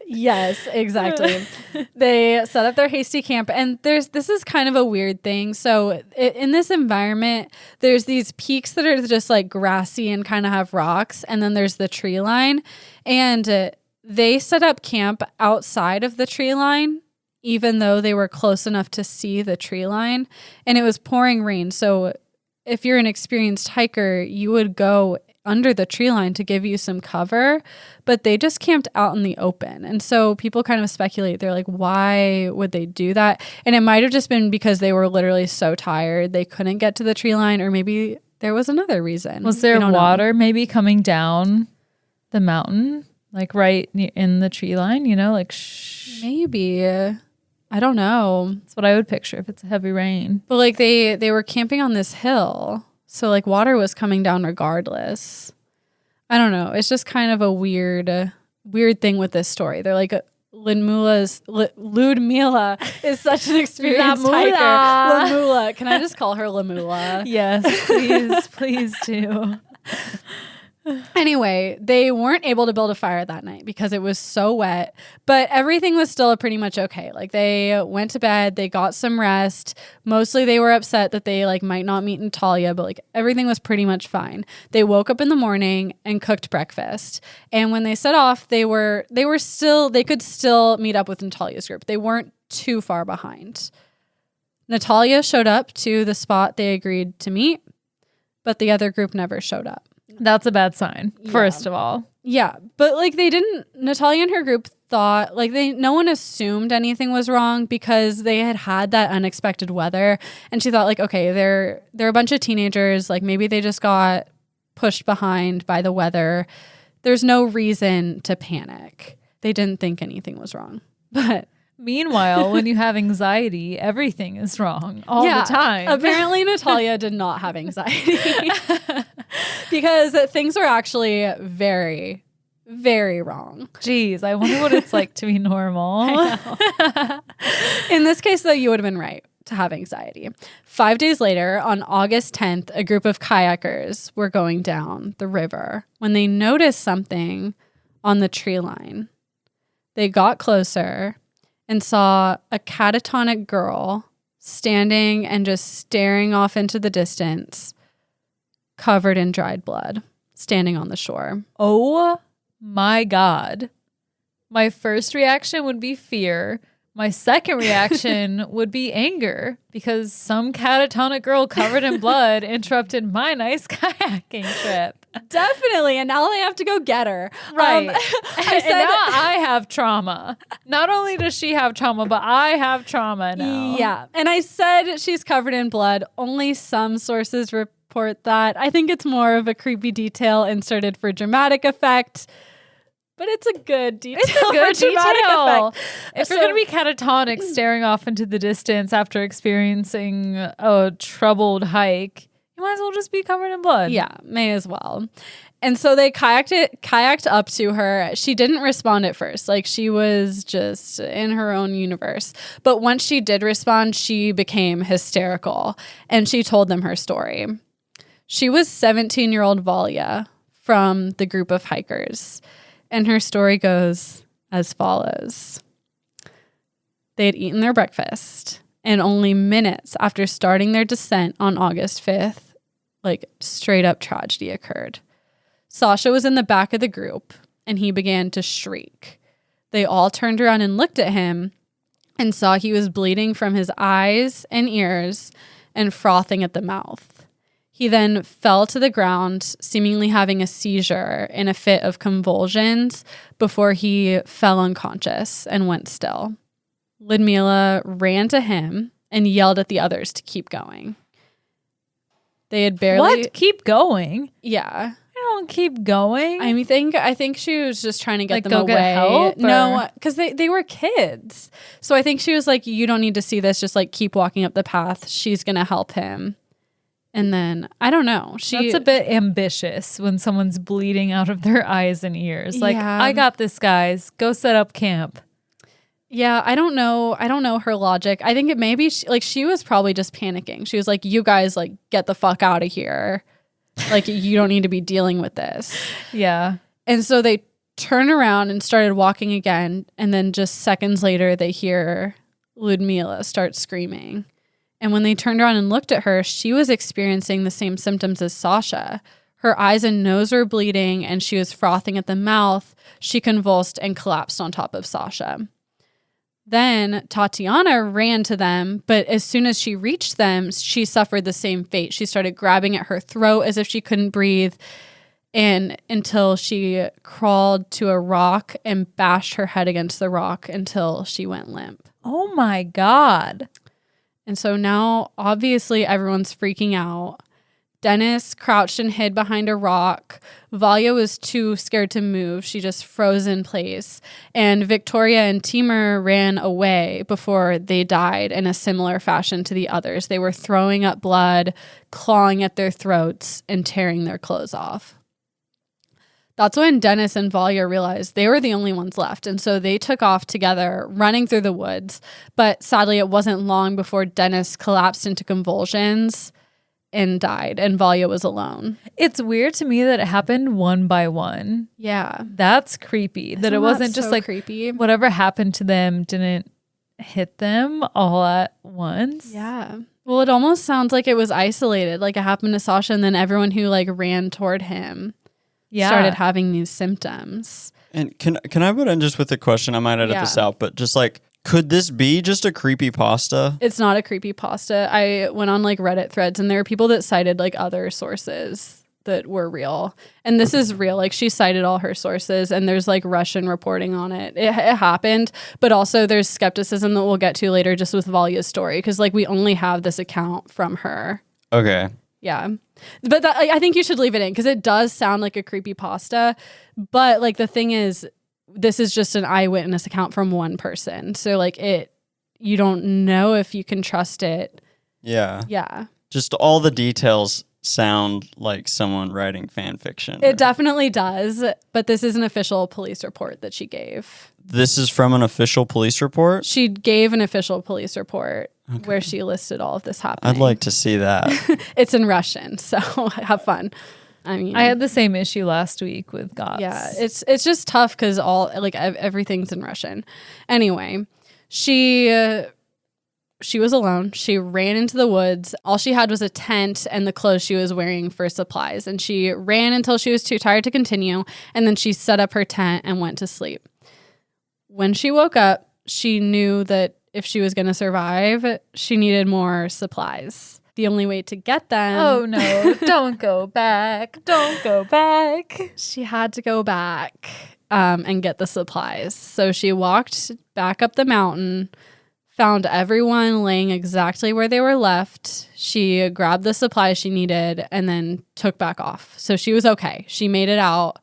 Yes, exactly. They set up their hasty camp, and this is kind of a weird thing. So in this environment, there's these peaks that are just like grassy and kind of have rocks, and then there's the tree line, and they set up camp outside of the tree line, even though they were close enough to see the tree line, and it was pouring rain. So if you're an experienced hiker, you would go under the tree line to give you some cover, but they just camped out in the open. And so people kind of speculate, they're like, why would they do that? And it might have just been because they were literally so tired they couldn't get to the tree line, or maybe there was another reason. Was there water maybe coming down the mountain, like right in the tree line, like maybe. I don't know. That's what I would picture if it's a heavy rain. But like they were camping on this hill, so like water was coming down regardless. I don't know. It's just kind of a weird thing with this story. They're like, Ludmila is such an experienced hiker. Ludmila. Can I just call her Lamula? Yes, please do. Anyway, they weren't able to build a fire that night because it was so wet, but everything was still pretty much okay. Like they went to bed, they got some rest. Mostly they were upset that they like might not meet Natalia, but like everything was pretty much fine. They woke up in the morning and cooked breakfast. And when they set off, they could still meet up with Natalia's group. They weren't too far behind. Natalia showed up to the spot they agreed to meet, but the other group never showed up. That's a bad sign, first of all. Yeah, but like Natalia and her group thought, like no one assumed anything was wrong because they had that unexpected weather. And she thought like, okay, they're a bunch of teenagers. Like maybe they just got pushed behind by the weather. There's no reason to panic. They didn't think anything was wrong. But meanwhile, when you have anxiety, everything is wrong all the time. Apparently, Natalia did not have anxiety because things were actually very, very wrong. Jeez, I wonder what it's like to be normal. In this case, though, you would have been right to have anxiety. 5 days later, on August 10th, a group of kayakers were going down the river when they noticed something on the tree line. They got closer and saw a catatonic girl standing and just staring off into the distance, covered in dried blood, standing on the shore. Oh my God. My first reaction would be fear. My second reaction would be anger because some catatonic girl covered in blood interrupted my nice kayaking trip. Definitely. And now they have to go get her. Right. Now I have trauma. Not only does she have trauma, but I have trauma now. Yeah. And I said she's covered in blood. Only some sources report that. I think it's more of a creepy detail inserted for dramatic effect. But it's a good detail. It's a good detail. Effect. If you're going to be catatonic, staring off into the distance after experiencing a troubled hike, you might as well just be covered in blood. Yeah, may as well. And so they kayaked up to her. She didn't respond at first. Like she was just in her own universe. But once she did respond, she became hysterical. And she told them her story. She was 17-year-old Valia from the group of hikers. And her story goes as follows. They had eaten their breakfast, and only minutes after starting their descent on August 5th, like straight up tragedy occurred. Sasha was in the back of the group, and he began to shriek. They all turned around and looked at him and saw he was bleeding from his eyes and ears and frothing at the mouth. He then fell to the ground, seemingly having a seizure in a fit of convulsions before he fell unconscious and went still. Ludmila ran to him and yelled at the others to keep going. They had barely... What? Keep going? Yeah. Don't keep going. I think she was just trying to get like, them go away. Get help, no, because they were kids. So I think she was like, you don't need to see this. Just like keep walking up the path. She's going to help him. And then, I don't know. That's a bit ambitious when someone's bleeding out of their eyes and ears. Like, yeah. I got this, guys. Go set up camp. Yeah, I don't know. I don't know her logic. I think it maybe she was probably just panicking. She was like, you guys, like, get the fuck out of here. Like, you don't need to be dealing with this. Yeah. And so they turned around and started walking again. And then just seconds later, they hear Ludmila start screaming. And when they turned around and looked at her, she was experiencing the same symptoms as Sasha. Her eyes and nose were bleeding, and she was frothing at the mouth. She convulsed and collapsed on top of Sasha. Then Tatiana ran to them, but as soon as she reached them, she suffered the same fate. She started grabbing at her throat as if she couldn't breathe, and until she crawled to a rock and bashed her head against the rock until she went limp. Oh my God. And so now, obviously, everyone's freaking out. Dennis crouched and hid behind a rock. Valia was too scared to move. She just froze in place. And Victoria and Timur ran away before they died in a similar fashion to the others. They were throwing up blood, clawing at their throats, and tearing their clothes off. That's when Dennis and Valia realized they were the only ones left. And so they took off together, running through the woods. But sadly, it wasn't long before Dennis collapsed into convulsions and died, and Valia was alone. It's weird to me that it happened one by one. Yeah. That's creepy. That it wasn't just so like creepy. whatever happened to them didn't hit them all at once. Yeah. Well, it almost sounds like it was isolated, like it happened to Sasha, and then everyone who like ran toward him started having these symptoms. And can I put in just with a question? I might edit this out, but just like, could this be just a creepypasta? It's not a creepypasta. I went on like Reddit threads, and there are people that cited like other sources that were real. And this is real. Like she cited all her sources, and there's like Russian reporting on it. It happened, but also there's skepticism that we'll get to later just with Valia's story, because like we only have this account from her. Okay. Yeah. But I think you should leave it in, because it does sound like a creepypasta. But like the thing is, this is just an eyewitness account from one person. So like you don't know if you can trust it. Yeah. Yeah. Just all the details sound like someone writing fan fiction. It definitely does. But this is an official police report that she gave. This is from an official police report? She gave an official police report where she listed all of this happening. I'd like to see that. It's in Russian, so have fun. I mean, I had the same issue last week with GOTS. Yeah, it's just tough because all like everything's in Russian. Anyway, she was alone. She ran into the woods. All she had was a tent and the clothes she was wearing for supplies. And she ran until she was too tired to continue. And then she set up her tent and went to sleep. When she woke up, she knew that if she was going to survive, she needed more supplies. The only way to get them... Oh, no. Don't go back. Don't go back. She had to go back and get the supplies. So she walked back up the mountain, found everyone laying exactly where they were left. She grabbed the supplies she needed and then took back off. So she was okay. She made it out.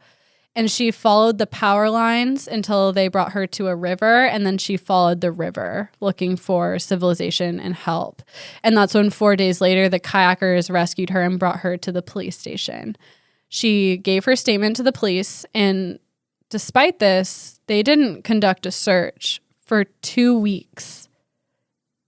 And she followed the power lines until they brought her to a river, and then she followed the river looking for civilization and help. And that's when 4 days later, the kayakers rescued her and brought her to the police station. She gave her statement to the police, and despite this, they didn't conduct a search for 2 weeks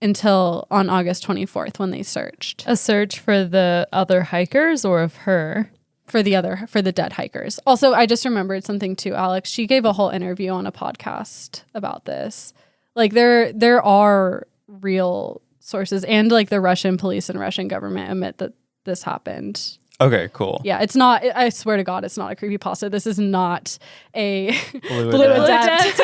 until on August 24th when they searched. A search for the other hikers or of her? For the dead hikers. Also, I just remembered something too, Alex. She gave a whole interview on a podcast about this. Like there are real sources, and like the Russian police and Russian government admit that this happened. Okay, cool. Yeah, it's not, I swear to God, it's not a creepypasta. This is not a Blue Adept.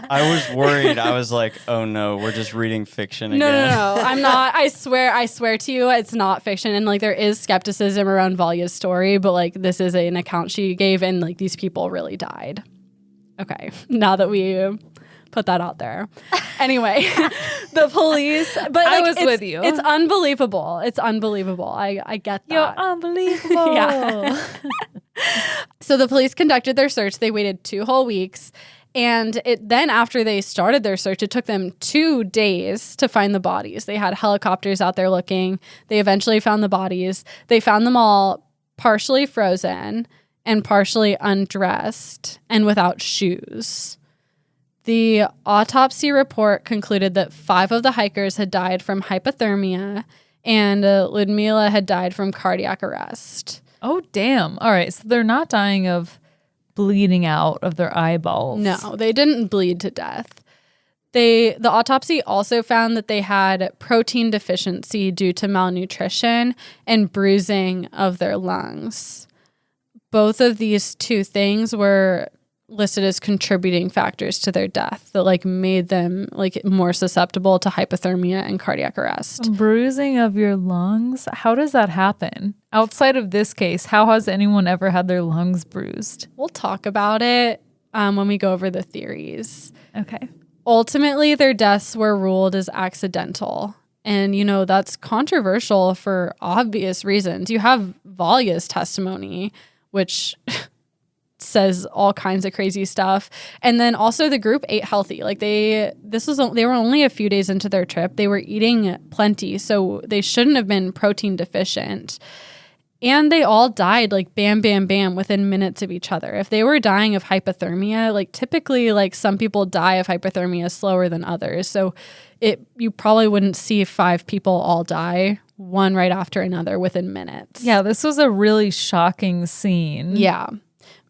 I was worried. I was like, oh no, we're just reading fiction again. No, I'm not. I swear to you, it's not fiction. And like there is skepticism around Valia's story, but like this is an account she gave, and like these people really died. Okay, now that we put that out there. Anyway, the police, but like, I was with you. It's unbelievable. It's unbelievable. I get that. You're unbelievable. Yeah. So the police conducted their search. They waited 2 whole weeks. And then after they started their search, it took them 2 days to find the bodies. They had helicopters out there looking. They eventually found the bodies. They found them all partially frozen and partially undressed and without shoes. The autopsy report concluded that 5 of the hikers had died from hypothermia, and Ludmila had died from cardiac arrest. Oh, damn. All right. So they're not dying of bleeding out of their eyeballs. No, they didn't bleed to death. The autopsy also found that they had protein deficiency due to malnutrition and bruising of their lungs. Both of these two things were listed as contributing factors to their death that like made them like more susceptible to hypothermia and cardiac arrest. Bruising of your lungs? How does that happen? Outside of this case, how has anyone ever had their lungs bruised? We'll talk about it when we go over the theories. Okay. Ultimately, their deaths were ruled as accidental. And, you know, that's controversial for obvious reasons. You have Valya's testimony, which says all kinds of crazy stuff. And then also the group ate healthy. Like they were only a few days into their trip. They were eating plenty, so they shouldn't have been protein deficient. And they all died like bam, bam, bam within minutes of each other. If they were dying of hypothermia, like typically like some people die of hypothermia slower than others. So you probably wouldn't see 5 people all die one right after another within minutes. Yeah, this was a really shocking scene. Yeah,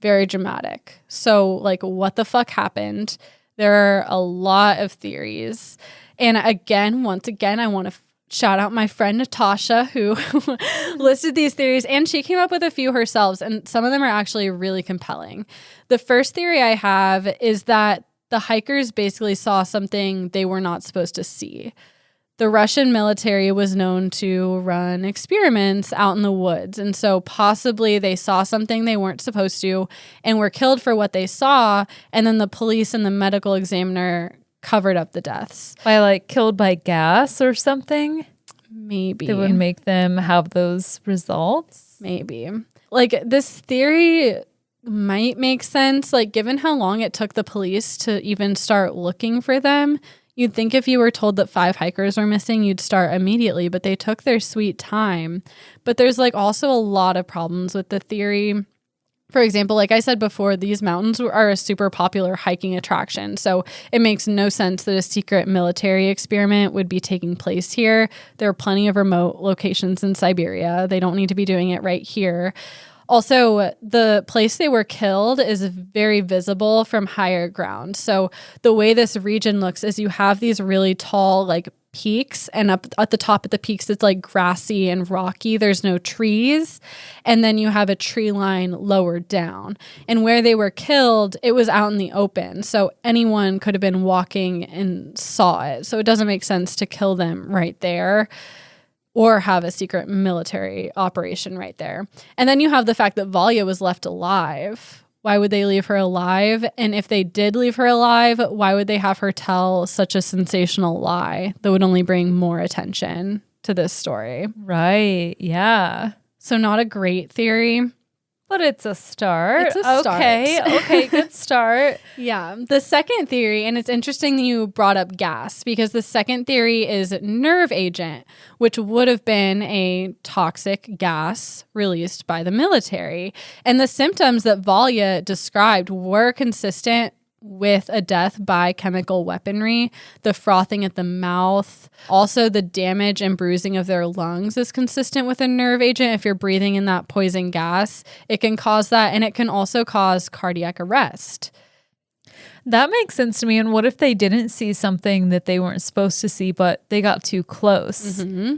very dramatic. So like what the fuck happened? There are a lot of theories. And once again, I want to shout out my friend Natasha who listed these theories, and she came up with a few herself, and some of them are actually really compelling. The first theory I have is that the hikers basically saw something they were not supposed to see. The Russian military was known to run experiments out in the woods, and so possibly they saw something they weren't supposed to and were killed for what they saw, and then the police and the medical examiner covered up the deaths. By like killed by gas or something? Maybe. That would make them have those results? Maybe. Like this theory might make sense, like given how long it took the police to even start looking for them. You'd think if you were told that 5 hikers were missing, you'd start immediately, but they took their sweet time. But there's like also a lot of problems with the theory. For example, like I said before, these mountains are a super popular hiking attraction. So it makes no sense that a secret military experiment would be taking place here. There are plenty of remote locations in Siberia. They don't need to be doing it right here. Also, the place they were killed is very visible from higher ground. So the way this region looks is you have these really tall, like peaks, and up at the top of the peaks, it's like grassy and rocky. There's no trees. And then you have a tree line lower down. And where they were killed, it was out in the open. So anyone could have been walking and saw it. So it doesn't make sense to kill them right there or have a secret military operation right there. And then you have the fact that Valya was left alive. Why would they leave her alive? And if they did leave her alive, why would they have her tell such a sensational lie that would only bring more attention to this story? Right, yeah. So not a great theory. But it's a start. It's a start. Okay, good start. Yeah. The second theory, and it's interesting that you brought up gas, because the second theory is nerve agent, which would have been a toxic gas released by the military. And the symptoms that Valya described were consistent with a death by chemical weaponry. The frothing at the mouth, also the damage and bruising of their lungs is consistent with a nerve agent. If you're breathing in that poison gas, it can cause that, and it can also cause cardiac arrest. That makes sense to me. And what if they didn't see something that they weren't supposed to see, but they got too close? Mm-hmm.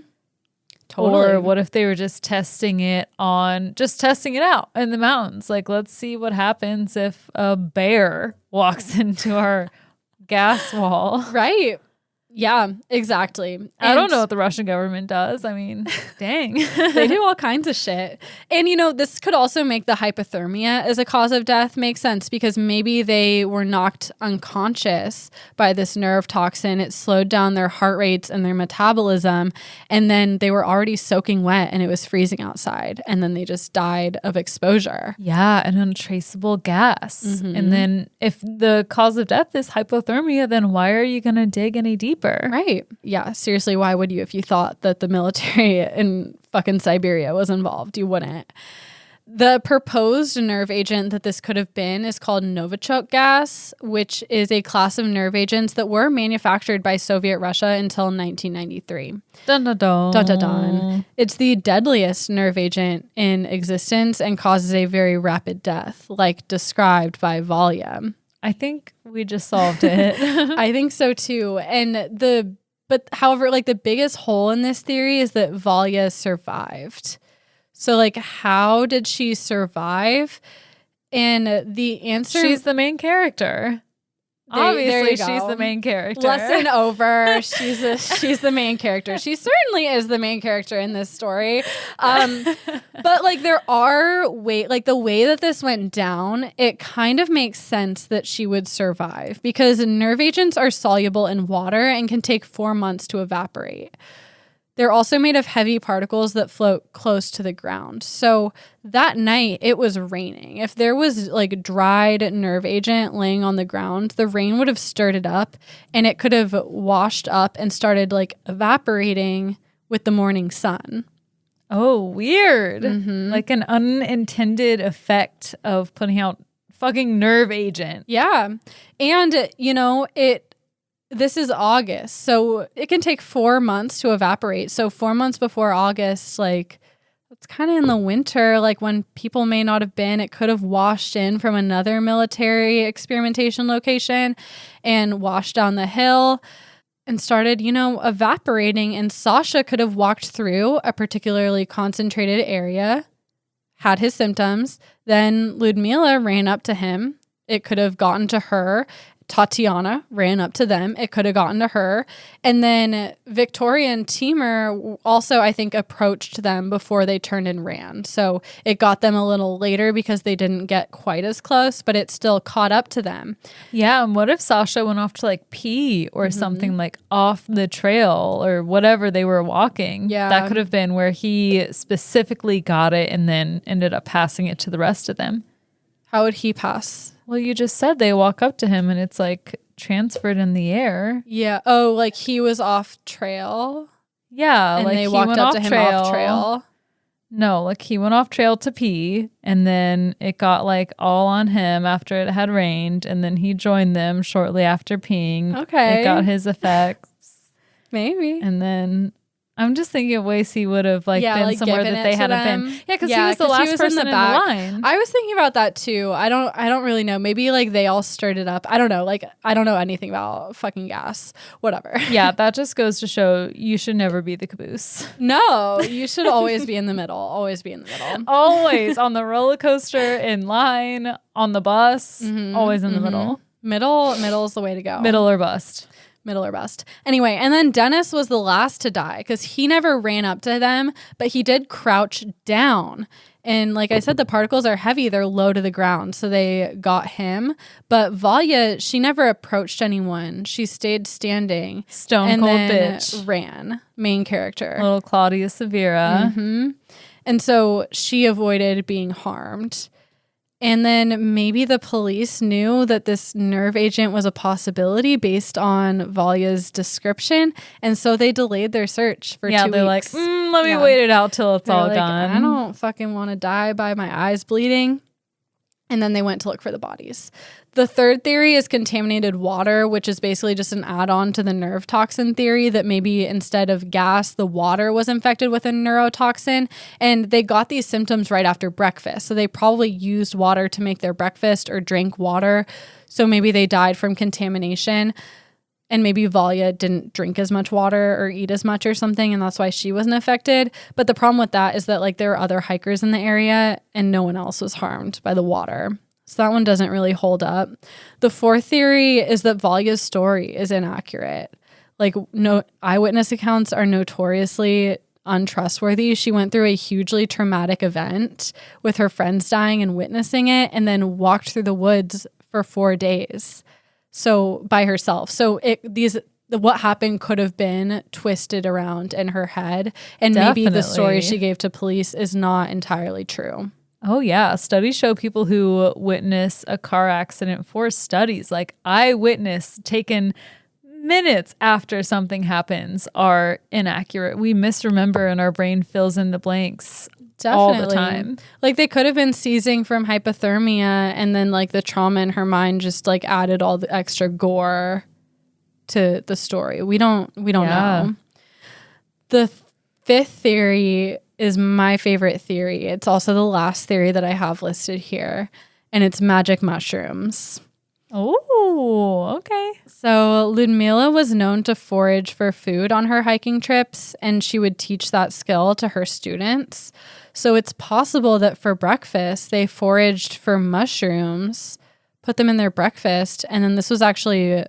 Totally. Or what if they were just testing it out in the mountains? Like, let's see what happens if a bear walks into our gas wall. Right. Yeah, exactly. I don't know what the Russian government does. I mean, dang. They do all kinds of shit. And, you know, this could also make the hypothermia as a cause of death make sense, because maybe they were knocked unconscious by this nerve toxin. It slowed down their heart rates and their metabolism. And then they were already soaking wet and it was freezing outside. And then they just died of exposure. Yeah, an untraceable gas. Mm-hmm. And then if the cause of death is hypothermia, then why are you going to dig any deeper? Right. Yeah. Seriously, why would you if you thought that the military in fucking Siberia was involved? You wouldn't. The proposed nerve agent that this could have been is called Novichok gas, which is a class of nerve agents that were manufactured by Soviet Russia until 1993. Dun, dun, dun. Dun, dun, dun. It's the deadliest nerve agent in existence and causes a very rapid death, like described by Valya. I think we just solved it. I think so too. However, like the biggest hole in this theory is that Valya survived. So, like, how did she survive? And the answer... She's the main character. Obviously, she's the main character. Lesson over. She's the main character. She certainly is the main character in this story. But, like, there are the way that this went down, it kind of makes sense that she would survive because nerve agents are soluble in water and can take 4 months to evaporate. They're also made of heavy particles that float close to the ground. So that night, it was raining. If there was like dried nerve agent laying on the ground, the rain would have stirred it up and it could have washed up and started like evaporating with the morning sun. Oh, weird. Mm-hmm. Like an unintended effect of putting out fucking nerve agent. Yeah. And, this is August, so it can take 4 months to evaporate. So 4 months before August, like, it's kind of in the winter, like when people may not have been. It could have washed in from another military experimentation location and washed down the hill and started, evaporating. And Sasha could have walked through a particularly concentrated area, had his symptoms. Then Ludmila ran up to him. It could have gotten to her. Tatiana ran up to them. It could have gotten to her. And then Victoria and Timur also, I think, approached them before they turned and ran. So it got them a little later because they didn't get quite as close, but it still caught up to them. Yeah. And what if Sasha went off to like pee or something like off the trail or whatever they were walking? Yeah. That could have been where he specifically got it and then ended up passing it to the rest of them. How would he pass? Well, you just said they walk up to him and it's like transferred in the air. Yeah. Oh, like he was off trail? Yeah. And like they he walked went up off to him trail. off trail? No, like he went off trail to pee and then it got like all on him after it had rained and then he joined them shortly after peeing. Okay. It got his effects. Maybe. And then I'm just thinking of ways he would have like been like somewhere given that it they to hadn't them. been. Yeah, because he was the last person in the line. I was thinking about that too. I don't really know. Maybe like they all stirred it up. I don't know. Like I don't know anything about fucking gas. Whatever. Yeah, that just goes to show you should never be the caboose. No, you should always be in the middle. Always be in the middle. Always on the roller coaster, in line, on the bus, always in the middle. Middle is the way to go. Middle or bust. Middle or bust. Anyway, and then Dennis was the last to die because he never ran up to them, but he did crouch down. And like I said, the particles are heavy. They're low to the ground. So they got him. But Valya, she never approached anyone. She stayed standing. Stone and cold then bitch. Ran. Main character. Little Claudia Severa. Mm-hmm. And so she avoided being harmed. And then maybe the police knew that this nerve agent was a possibility based on Valya's description. And so they delayed their search for 2 weeks. Yeah, they're like, let me wait it out till it's all gone. I don't fucking want to die by my eyes bleeding. And then they went to look for the bodies. The third theory is contaminated water, which is basically just an add-on to the nerve toxin theory that maybe instead of gas, the water was infected with a neurotoxin. And they got these symptoms right after breakfast. So they probably used water to make their breakfast or drank water. So maybe they died from contamination. And maybe Valya didn't drink as much water or eat as much or something, and that's why she wasn't affected. But the problem with that is that like there were other hikers in the area and no one else was harmed by the water. So that one doesn't really hold up. The fourth theory is that Valya's story is inaccurate. Like no eyewitness accounts are notoriously untrustworthy. She went through a hugely traumatic event with her friends dying and witnessing it and then walked through the woods for 4 days. So by herself. So what happened could have been twisted around in her head. And maybe the story she gave to police is not entirely true. Oh, yeah. Studies show people who witness a car accident for studies, like eyewitness taken minutes after something happens, are inaccurate. We misremember and our brain fills in the blanks all the time. Like they could have been seizing from hypothermia, and then like the trauma in her mind just like added all the extra gore to the story. We don't know. The fifth theory is my favorite theory. It's also the last theory that I have listed here, and it's magic mushrooms. Oh, okay. So Ludmila was known to forage for food on her hiking trips, and she would teach that skill to her students. So it's possible that for breakfast, they foraged for mushrooms, put them in their breakfast, and then this was actually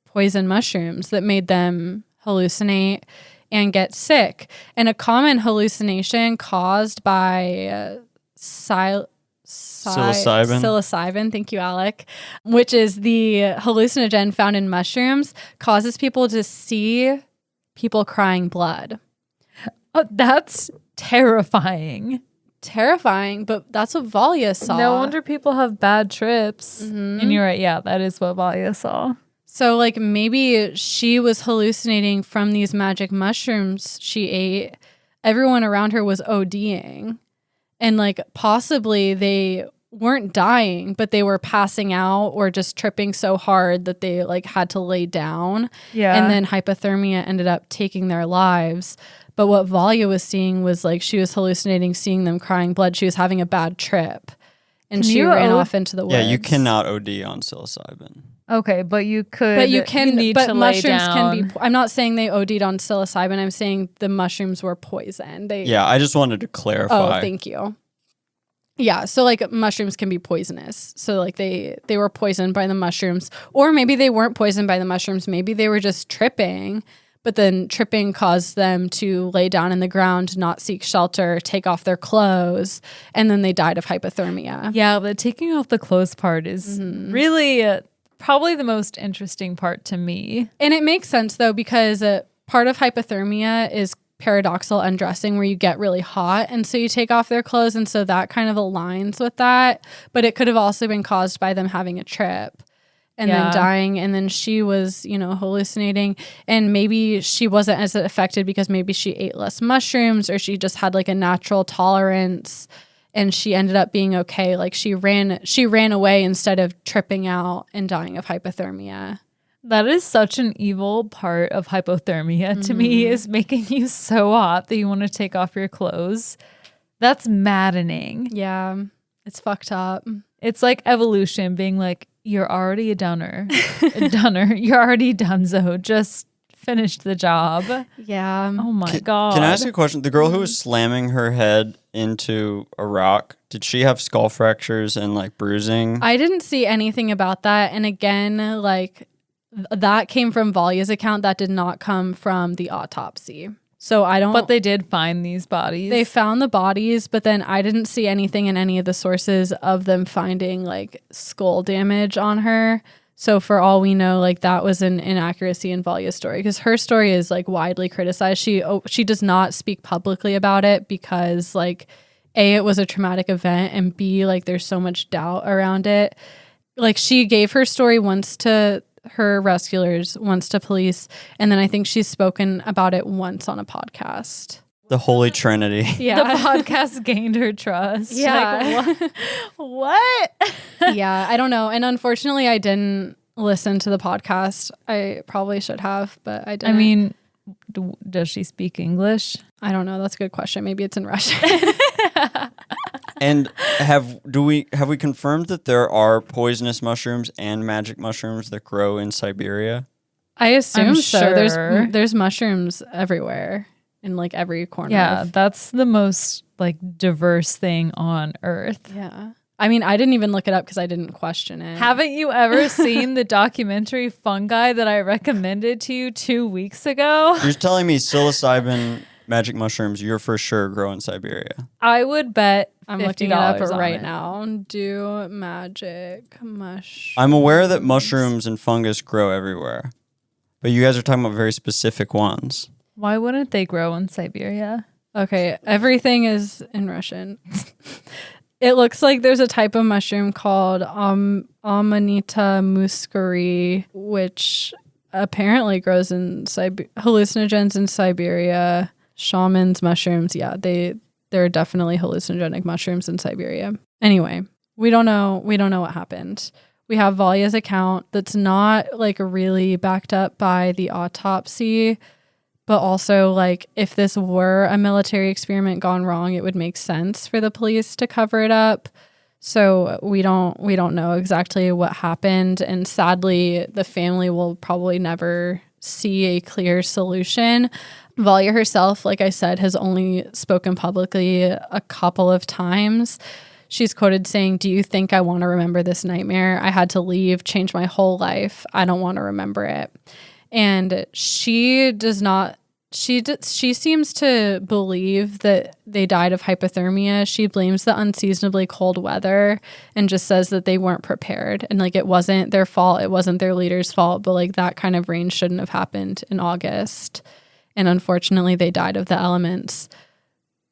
poison mushrooms that made them hallucinate and get sick. And a common hallucination caused by psilocybin, thank you, Alec, which is the hallucinogen found in mushrooms, causes people to see people crying blood. Oh, that's terrifying. Terrifying, but that's what Valia saw. No wonder people have bad trips. Mm-hmm. And you're right, yeah, that is what Valia saw. So, like, maybe she was hallucinating from these magic mushrooms she ate. Everyone around her was ODing. And, like, possibly they weren't dying, but they were passing out or just tripping so hard that they, like, had to lay down. Yeah. And then hypothermia ended up taking their lives. But what Valia was seeing was, like, she was hallucinating, seeing them crying blood. She was having a bad trip. And she ran off into the woods. Yeah, you cannot OD on psilocybin. Okay, but you could. But you can. Need but to mushrooms lay down. can be. I'm not saying they OD'd on psilocybin. I'm saying the mushrooms were poison. Yeah, I just wanted to clarify. Oh, thank you. Yeah, so like mushrooms can be poisonous. So like they were poisoned by the mushrooms, or maybe they weren't poisoned by the mushrooms. Maybe they were just tripping. But then tripping caused them to lay down in the ground, not seek shelter, take off their clothes, and then they died of hypothermia. Yeah, the taking off the clothes part is really probably the most interesting part to me. And it makes sense, though, because part of hypothermia is paradoxal undressing, where you get really hot, and so you take off their clothes, and so that kind of aligns with that. But it could have also been caused by them having a trip. And then dying, and then she was, hallucinating, and maybe she wasn't as affected because maybe she ate less mushrooms, or she just had like a natural tolerance, and she ended up being okay. Like she ran away instead of tripping out and dying of hypothermia. That is such an evil part of hypothermia to me, is making you so hot that you want to take off your clothes. That's maddening. Yeah, it's fucked up. It's like evolution being like, you're already a dunner. You're already donezo. Just finished the job. Yeah. Oh my God. Can I ask you a question? The girl who was slamming her head into a rock, did she have skull fractures and like bruising? I didn't see anything about that. And again, like that came from Valia's account. That did not come from the autopsy. So I don't. But they did find these bodies. They found the bodies, but then I didn't see anything in any of the sources of them finding like skull damage on her. So for all we know, like that was an inaccuracy in Valia's story, because her story is like widely criticized. She does not speak publicly about it because like A, it was a traumatic event, and B, like there's so much doubt around it. Like she gave her story once to her rescuers, once to police, and then I think she's spoken about it once on a podcast. The Holy Trinity. Yeah. The podcast gained her trust. Yeah. Like, what? Yeah, I don't know. And unfortunately, I didn't listen to the podcast. I probably should have, but I didn't. I mean, does she speak English? I don't know. That's a good question. Maybe it's in Russian. And have we confirmed that there are poisonous mushrooms and magic mushrooms that grow in Siberia? I assume I'm so. sure. There's mushrooms everywhere in like every corner. Yeah, that's the most like diverse thing on Earth. Yeah. I mean, I didn't even look it up because I didn't question it. Haven't you ever seen the documentary Fungi that I recommended to you 2 weeks ago? You're telling me psilocybin magic mushrooms, you're for sure grow in Siberia. I would bet I'm looking it up $50 on right it. now. Do magic mush. I'm aware that mushrooms and fungus grow everywhere, but you guys are talking about very specific ones. Why wouldn't they grow in Siberia? Okay, everything is in Russian. It looks like there's a type of mushroom called Amanita muscari, which apparently grows in hallucinogens in Siberia. Shaman's mushrooms, yeah, they there are definitely hallucinogenic mushrooms in Siberia. Anyway, we don't know what happened. We have Valya's account that's not like really backed up by the autopsy, but also like if this were a military experiment gone wrong, it would make sense for the police to cover it up. So we don't know exactly what happened, and sadly the family will probably never see a clear solution. Valya herself, like I said, has only spoken publicly a couple of times. She's quoted saying, "Do you think I want to remember this nightmare? I had to leave, change my whole life. I don't want to remember it." And she does not, she seems to believe that they died of hypothermia. She blames the unseasonably cold weather and just says that they weren't prepared. And like, it wasn't their fault. It wasn't their leader's fault, but like that kind of rain shouldn't have happened in August. And unfortunately they died of the elements.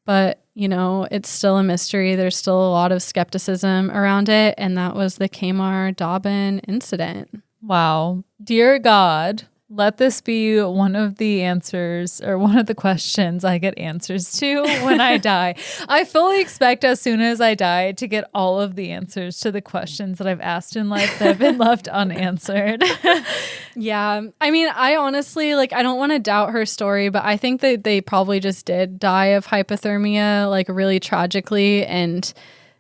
But, you know, it's still a mystery. There's still a lot of skepticism around it. And that was the Khamar Daban incident. Wow. Dear God, let this be one of the answers or one of the questions I get answers to when I die. I fully expect as soon as I die to get all of the answers to the questions that I've asked in life that have been left unanswered. Yeah. I mean, I honestly, like, I don't want to doubt her story, but I think that they probably just did die of hypothermia, like, really tragically. And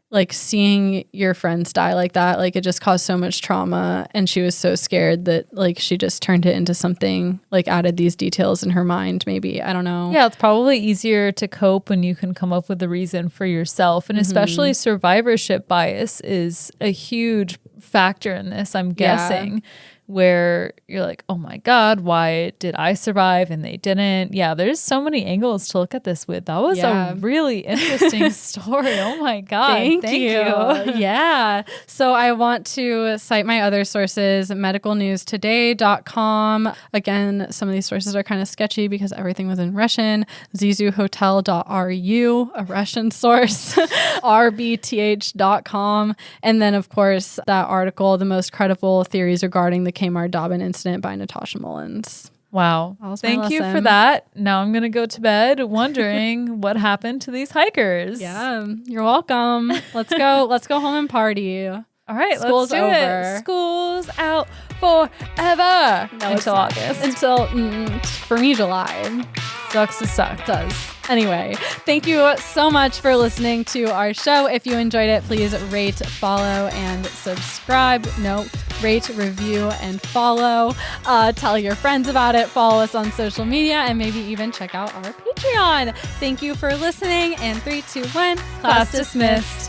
like seeing your friends die like that, like it just caused so much trauma, and she was so scared that like she just turned it into something, like added these details in her mind, maybe. I don't know. Yeah, it's probably easier to cope when you can come up with a reason for yourself, and especially survivorship bias is a huge factor in this, I'm guessing. Where you're like, oh my God, why did I survive and they didn't? Yeah, there's so many angles to look at this with. That was a really interesting story. Oh my God. Thank you. Yeah. So I want to cite my other sources, medicalnewstoday.com. Again, some of these sources are kind of sketchy because everything was in Russian. zizuhotel.ru, a Russian source, rbth.com. And then, of course, that article, The Most Credible Theories Regarding the Khamar Daban Incident by Natasha Mullins. Wow. Thank you for that. Now I'm going to go to bed wondering what happened to these hikers. Yeah, you're welcome. Let's go home and party. All right, School's let's do over. it. School's out forever. No, until August. Until, for me, July. Sucks to suck. Does. Anyway, thank you so much for listening to our show. If you enjoyed it, please rate, follow, and subscribe. Rate, review, and follow. Tell your friends about it. Follow us on social media, and maybe even check out our Patreon. Thank you for listening. And 3, 2, 1, class dismissed.